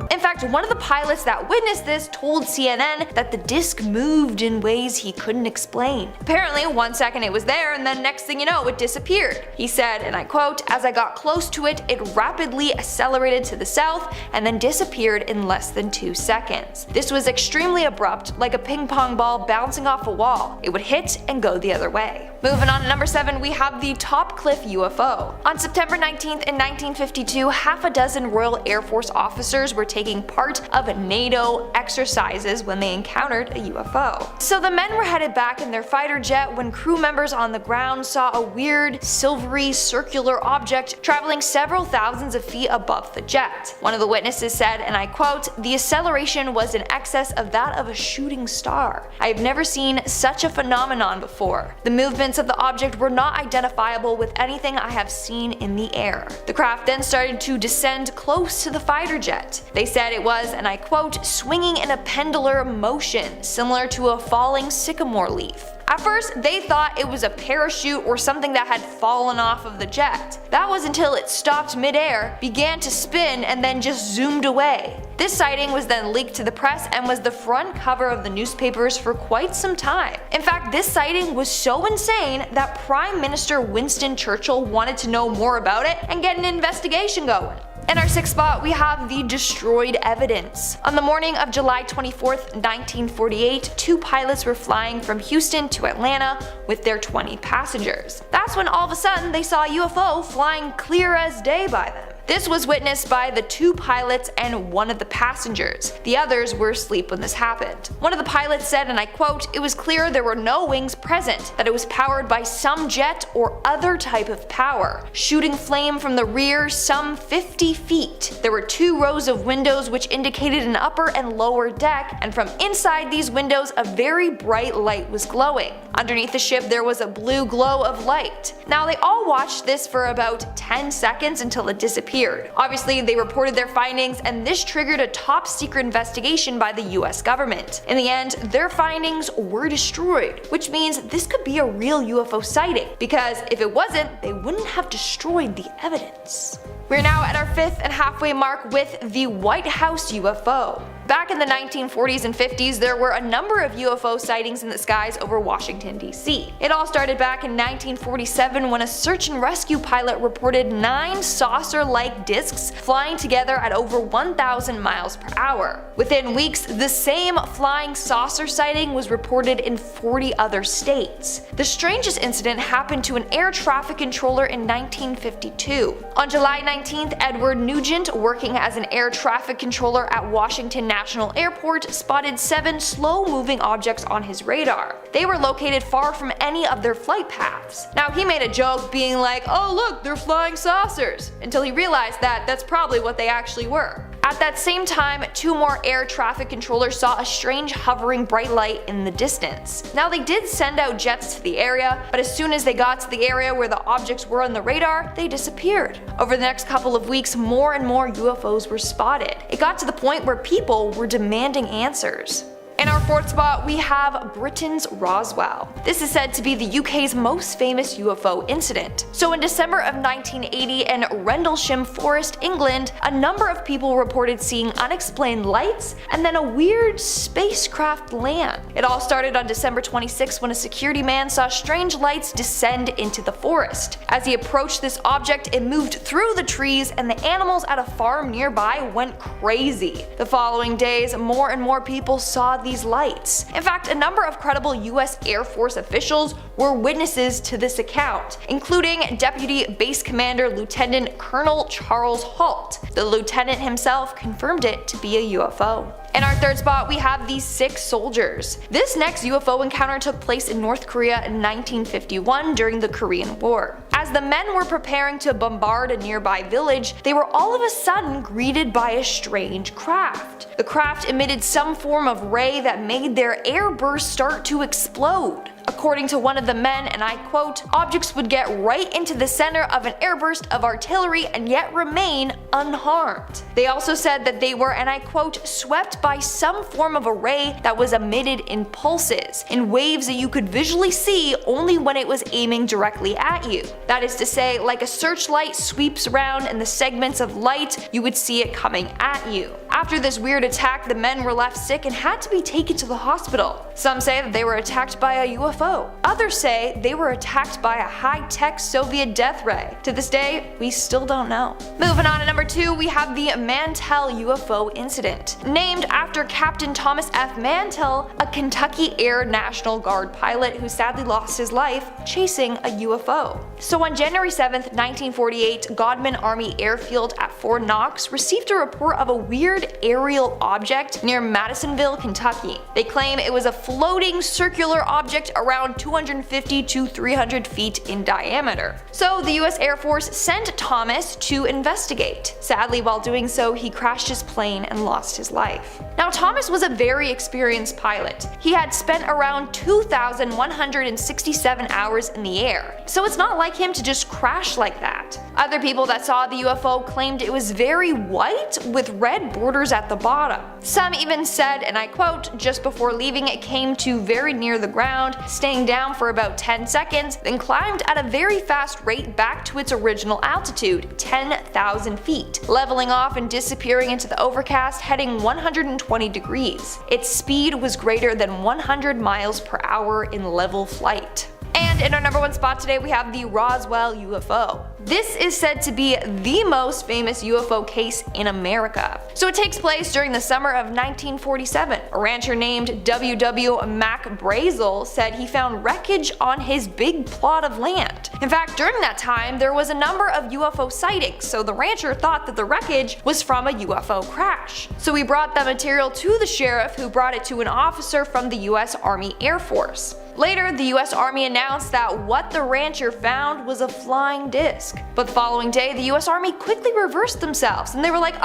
In fact, one of the pilots that witnessed this told CNN that the disc moved in ways he couldn't explain. Apparently, 1 second it was there and then next thing you know, it disappeared. He said, and I quote, "As I got close to it, it rapidly accelerated to the south and then disappeared in less than 2 seconds. This was extremely abrupt, like a ping pong ball bouncing off a wall. It would hit and go the other way." Moving on to number 7, we have the Top Cliff UFO. On September 19th in 1952, half a dozen Royal Air Force officers were taking part of NATO exercises when they encountered a UFO. So the men were headed back in their fighter jet when crew members on the ground saw a weird, silvery, circular object traveling several thousands of feet above the jet. One of the witnesses said, and I quote, "The acceleration was in excess of that of a shooting star. I have never seen such a phenomenon before. The movements of the object were not identifiable with anything I have seen in the air." The craft then started to descend close to the fighter jet. They said it was, and I quote, "swinging in a pendular motion, similar to a falling sycamore leaf." At first, they thought it was a parachute or something that had fallen off of the jet. That was until it stopped midair, began to spin, and then just zoomed away. This sighting was then leaked to the press and was the front cover of the newspapers for quite some time. In fact, this sighting was so insane that Prime Minister Winston Churchill wanted to know more about it and get an investigation going. In our sixth spot, we have the destroyed evidence. On the morning of July 24th, 1948, two pilots were flying from Houston to Atlanta with their 20 passengers. That's when all of a sudden they saw a UFO flying clear as day by them. This was witnessed by the two pilots and one of the passengers. The others were asleep when this happened. One of the pilots said, and I quote, "It was clear there were no wings present, that it was powered by some jet or other type of power, shooting flame from the rear some 50 feet. There were 2 rows of windows which indicated an upper and lower deck, and from inside these windows a very bright light was glowing. Underneath the ship there was a blue glow of light." Now they all watched this for about 10 seconds until it disappeared. Obviously they reported their findings, and this triggered a top secret investigation by the US government. In the end, their findings were destroyed, which means this could be a real UFO sighting, because if it wasn't, they wouldn't have destroyed the evidence. We're now at our 5th and halfway mark with the White House UFO. Back in the 1940s and 50s, there were a number of UFO sightings in the skies over Washington, D.C. It all started back in 1947 when a search and rescue pilot reported 9 saucer-like discs flying together at over 1,000 miles per hour. Within weeks, the same flying saucer sighting was reported in 40 other states. The strangest incident happened to an air traffic controller in 1952. On July 19th, Edward Nugent, working as an air traffic controller at Washington National Airport, spotted 7 slow-moving objects on his radar. They were located far from any of their flight paths. Now he made a joke being like, "Oh look, they're flying saucers," until he realized that that's probably what they actually were. At that same time, 2 more air traffic controllers saw a strange hovering bright light in the distance. Now they did send out jets to the area, but as soon as they got to the area where the objects were on the radar, they disappeared. Over the next couple of weeks, more and more UFOs were spotted. It got to the point where people were demanding answers. In our 4th spot, we have Britain's Roswell. This is said to be the UK's most famous UFO incident. So in December of 1980 in Rendlesham Forest, England, a number of people reported seeing unexplained lights and then a weird spacecraft land. It all started on December 26 when a security man saw strange lights descend into the forest. As he approached this object, it moved through the trees and the animals at a farm nearby went crazy. The following days, more and more people saw these lights. In fact, a number of credible US Air Force officials were witnesses to this account, including Deputy Base Commander Lieutenant Colonel Charles Halt. The lieutenant himself confirmed it to be a UFO. In our 3rd spot, we have the 6 soldiers. This next UFO encounter took place in North Korea in 1951 during the Korean War. As the men were preparing to bombard a nearby village, they were all of a sudden greeted by a strange craft. The craft emitted some form of ray that made their airburst start to explode. According to one of the men, and I quote, "Objects would get right into the center of an airburst of artillery and yet remain unharmed." They also said that they were, and I quote, "swept by some form of a ray that was emitted in pulses, in waves that you could visually see only when it was aiming directly at you. That is to say, like a searchlight sweeps around and the segments of light, you would see it coming at you." After this weird attack, the men were left sick and had to be taken to the hospital. Some say that they were attacked by a UFO. Others say they were attacked by a high-tech Soviet death ray. To this day, we still don't know. Moving on to number 2, we have the Mantell UFO incident. Named after Captain Thomas F. Mantell, a Kentucky Air National Guard pilot who sadly lost his life chasing a UFO. So on January 7th, 1948, Godman Army Airfield at Fort Knox received a report of a weird aerial object near Madisonville, Kentucky. They claim it was a floating circular object around 250 to 300 feet in diameter. So the US Air Force sent Thomas to investigate. Sadly, while doing so, he crashed his plane and lost his life. Now Thomas was a very experienced pilot. He had spent around 2,167 hours in the air, so it's not like him to just crash like that. Other people that saw the UFO claimed it was very white with red borders at the bottom. Some even said, and I quote, "Just before leaving it came to very near the ground, staying down for about 10 seconds, then climbed at a very fast rate back to its original altitude, 10,000 feet, leveling off and disappearing into the overcast, heading 120 degrees. Its speed was greater than 100 miles per hour in level flight." And in our number 1 spot today we have the Roswell UFO. This is said to be the most famous UFO case in America. So it takes place during the summer of 1947. A rancher named W.W. MacBrazel said he found wreckage on his big plot of land. In fact, during that time, there was a number of UFO sightings, so the rancher thought that the wreckage was from a UFO crash. So he brought that material to the sheriff, who brought it to an officer from the US Army Air Force. Later, the US Army announced that what the rancher found was a flying disc. But the following day, the US Army quickly reversed themselves, and they were like,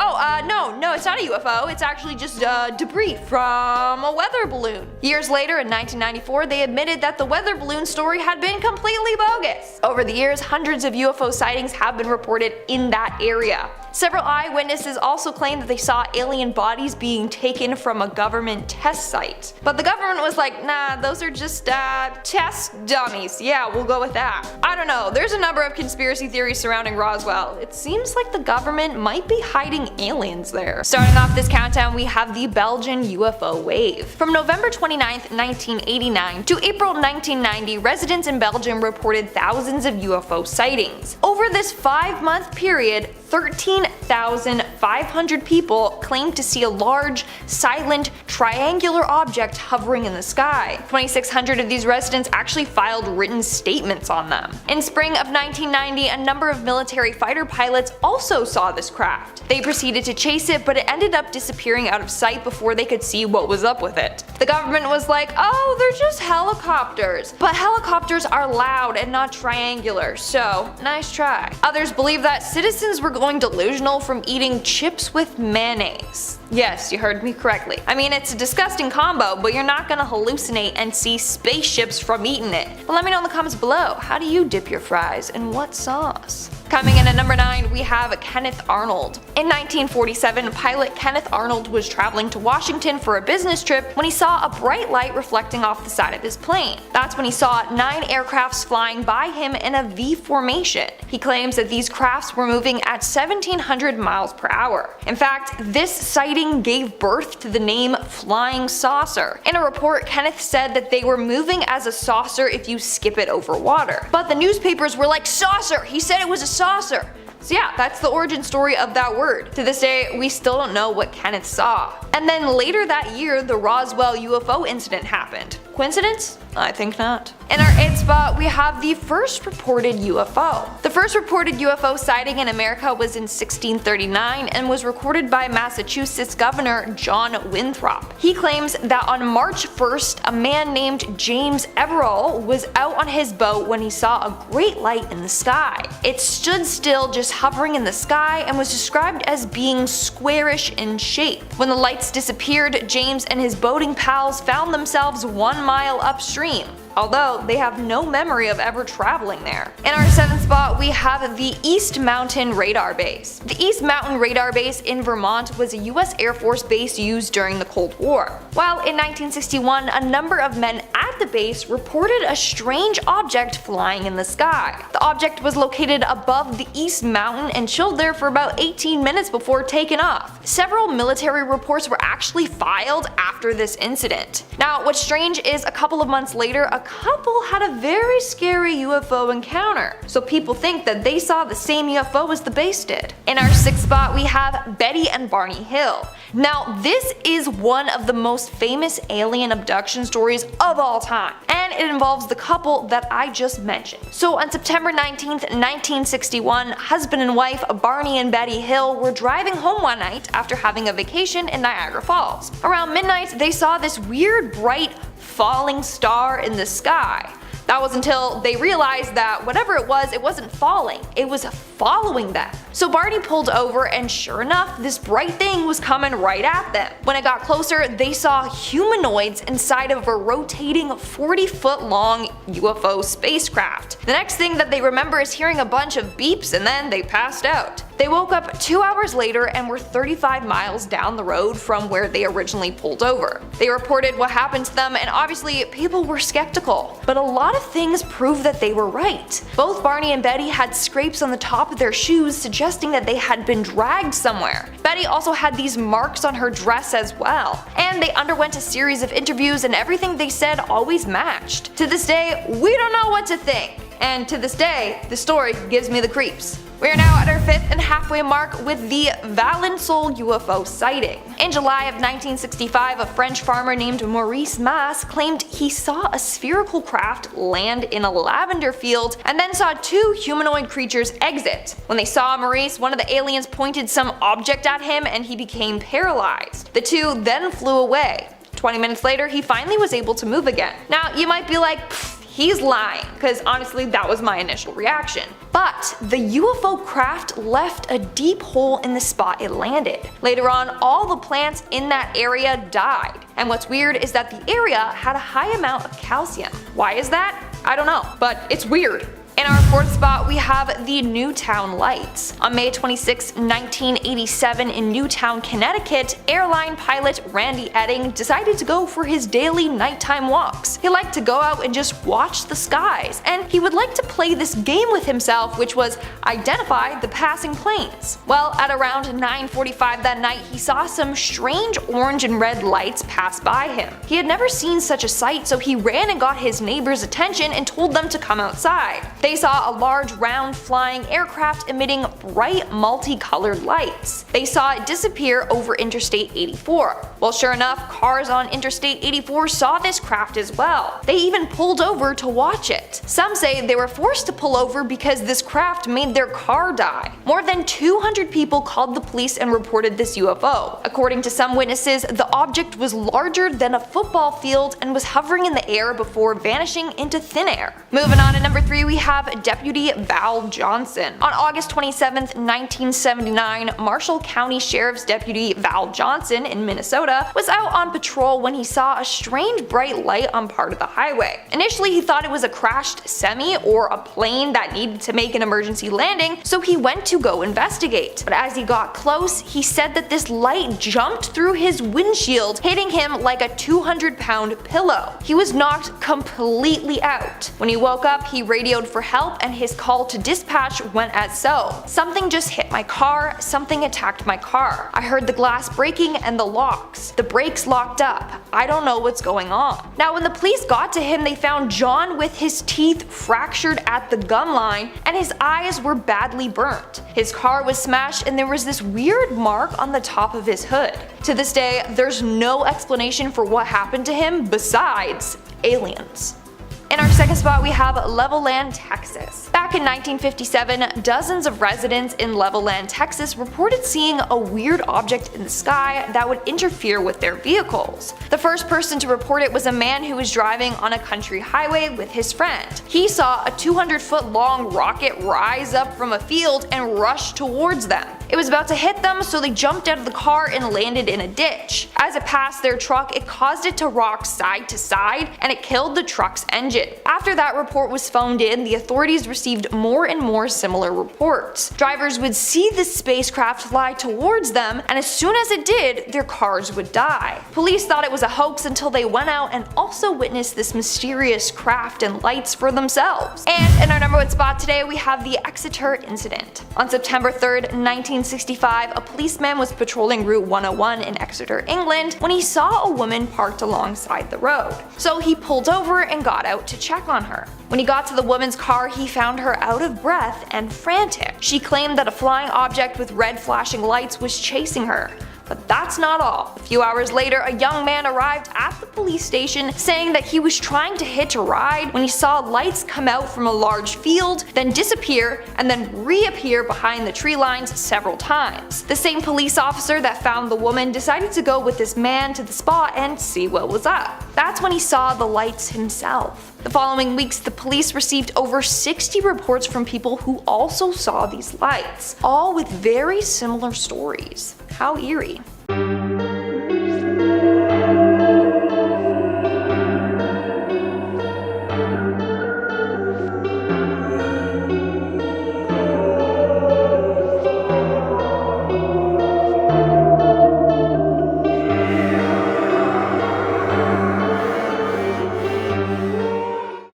no, it's not a UFO, it's actually just debris from a weather balloon. Years later, in 1994, they admitted that the weather balloon story had been completely bogus. Over the years, hundreds of UFO sightings have been reported in that area. Several eyewitnesses also claimed that they saw alien bodies being taken from a government test site. But the government was like, nah, those are just test dummies. Yeah, we'll go with that. I don't know, there's a number of conspiracy theories surrounding Roswell. It seems like the government might be hiding aliens there. Starting off this countdown, we have the Belgian UFO Wave. From November 29th, 1989 to April 1990, residents in Belgium reported thousands of UFO sightings. Over this 5-month period, 13,500 people claimed to see a large, silent, triangular object hovering in the sky. 2,600 of these residents actually filed written statements on them. In spring of 1990, a number of military fighter pilots also saw this craft. They proceeded to chase it, but it ended up disappearing out of sight before they could see what was up with it. The government was like, oh, they're just helicopters. But helicopters are loud and not triangular, so nice try. Others believe that citizens were going delusional from eating chips with mayonnaise. Yes, you heard me correctly. I mean, it's a disgusting combo, but you're not gonna hallucinate and see spaceships from eating it. But let me know in the comments below, how do you dip your fries and what sauce? Coming in at number 9, we have Kenneth Arnold. In 1947, pilot Kenneth Arnold was traveling to Washington for a business trip when he saw a bright light reflecting off the side of his plane. That's when he saw 9 aircrafts flying by him in a V formation. He claims that these crafts were moving at 1,700 miles per hour. In fact, this sighting gave birth to the name Flying Saucer. In a report, Kenneth said that they were moving as a saucer if you skip it over water. But the newspapers were like, saucer! He said it was a saucer! So yeah, that's the origin story of that word. To this day, we still don't know what Kenneth saw. And then later that year, the Roswell UFO incident happened. Coincidence? I think not. In our 8th spot, we have the first reported UFO. The first reported UFO sighting in America was in 1639 and was recorded by Massachusetts Governor John Winthrop. He claims that on March 1st, a man named James Everall was out on his boat when he saw a great light in the sky. It stood still, just hovering in the sky, and was described as being squarish in shape. When the lights disappeared, James and his boating pals found themselves 1 mile upstream, although they have no memory of ever traveling there. In our 7th spot, we have the East Mountain Radar Base. The East Mountain Radar Base in Vermont was a US Air Force base used during the Cold War. While in 1961, a number of men at the base reported a strange object flying in the sky. The object was located above the East Mountain and chilled there for about 18 minutes before taking off. Several military reports were actually filed after this incident. Now, what's strange is a couple of months later, a couple had a very scary UFO encounter, so people think that they saw the same UFO as the base did. In our 6th spot, we have Betty and Barney Hill. Now, this is one of the most famous alien abduction stories of all time, and it involves the couple that I just mentioned. So on September 19th, 1961, husband and wife Barney and Betty Hill were driving home one night after having a vacation in Niagara Falls. Around midnight, they saw this weird bright falling star in the sky. That was until they realized that whatever it wasn't falling, it was following them. So Barney pulled over, and sure enough, this bright thing was coming right at them. When it got closer, they saw humanoids inside of a rotating 40-foot long UFO spacecraft. The next thing that they remember is hearing a bunch of beeps, and then they passed out. They woke up 2 hours later and were 35 miles down the road from where they originally pulled over. They reported what happened to them, and obviously people were skeptical. But a lot of things prove that they were right. Both Barney and Betty had scrapes on the top of their shoes, suggesting suggesting that they had been dragged somewhere. Betty also had these marks on her dress as well, and they underwent a series of interviews and everything they said always matched. To this day, we don't know what to think, and to this day, the story gives me the creeps. We are now at our 5th and halfway mark with the Levelland UFO sighting. In July of 1965, a French farmer named Maurice Masse claimed he saw a spherical craft land in a lavender field and then saw 2 humanoid creatures exit. When they saw Maurice, one of the aliens pointed some object at him and he became paralyzed. The 2 then flew away. 20 minutes later, he finally was able to move again. Now, you might be like, he's lying, because honestly that was my initial reaction. But the UFO craft left a deep hole in the spot it landed. Later on, all the plants in that area died. And what's weird is that the area had a high amount of calcium. Why is that? I don't know, but it's weird. In our 4th spot, we have the Newtown Lights. On May 26, 1987 in Newtown, Connecticut, airline pilot Randy Edding decided to go for his daily nighttime walks. He liked to go out and just watch the skies, and he would like to play this game with himself, which was identify the passing planes. Well, at around 9:45 that night, he saw some strange orange and red lights pass by him. He had never seen such a sight, so he ran and got his neighbors' attention and told them to come outside. They saw a large round flying aircraft emitting bright multicolored lights. They saw it disappear over Interstate 84. Well, sure enough, cars on Interstate 84 saw this craft as well. They even pulled over to watch it. Some say they were forced to pull over because this craft made their car die. More than 200 people called the police and reported this UFO. According to some witnesses, the object was larger than a football field and was hovering in the air before vanishing into thin air. Moving on to number 3, we have Deputy Val Johnson. On August 27, 1979, Marshall County Sheriff's Deputy Val Johnson in Minnesota was out on patrol when he saw a strange bright light on part of the highway. Initially, he thought it was a crashed semi or a plane that needed to make an emergency landing, so he went to go investigate. But as he got close, he said that this light jumped through his windshield, hitting him like a 200-pound pillow. He was knocked completely out. When he woke up, he radioed for help and his call to dispatch went as so. Something just hit my car, something attacked my car. I heard the glass breaking and the locks. The brakes locked up. I don't know what's going on. Now when the police got to him, they found John with his teeth fractured at the gum line and his eyes were badly burnt. His car was smashed and there was this weird mark on the top of his hood. To this day, there's no explanation for what happened to him besides aliens. In our 2nd spot, we have Levelland, Texas. Back in 1957, dozens of residents in Levelland, Texas reported seeing a weird object in the sky that would interfere with their vehicles. The first person to report it was a man who was driving on a country highway with his friend. He saw a 200-foot long rocket rise up from a field and rush towards them. It was about to hit them, so they jumped out of the car and landed in a ditch. As it passed their truck, it caused it to rock side to side and it killed the truck's engine. After that report was phoned in, the authorities received more and more similar reports. Drivers would see this spacecraft fly towards them, and as soon as it did, their cars would die. Police thought it was a hoax until they went out and also witnessed this mysterious craft and lights for themselves. And in our number 1 spot today, we have the Exeter incident. On September 3rd, 1965, a policeman was patrolling Route 101 in Exeter, England, when he saw a woman parked alongside the road. So he pulled over and got out to check on her. When he got to the woman's car, he found her out of breath and frantic. She claimed that a flying object with red flashing lights was chasing her. But that's not all. A few hours later, a young man arrived at the police station saying that he was trying to hitch a ride when he saw lights come out from a large field, then disappear, and then reappear behind the tree lines several times. The same police officer that found the woman decided to go with this man to the spot and see what was up. That's when he saw the lights himself. The following weeks, the police received over 60 reports from people who also saw these lights, all with very similar stories. How eerie.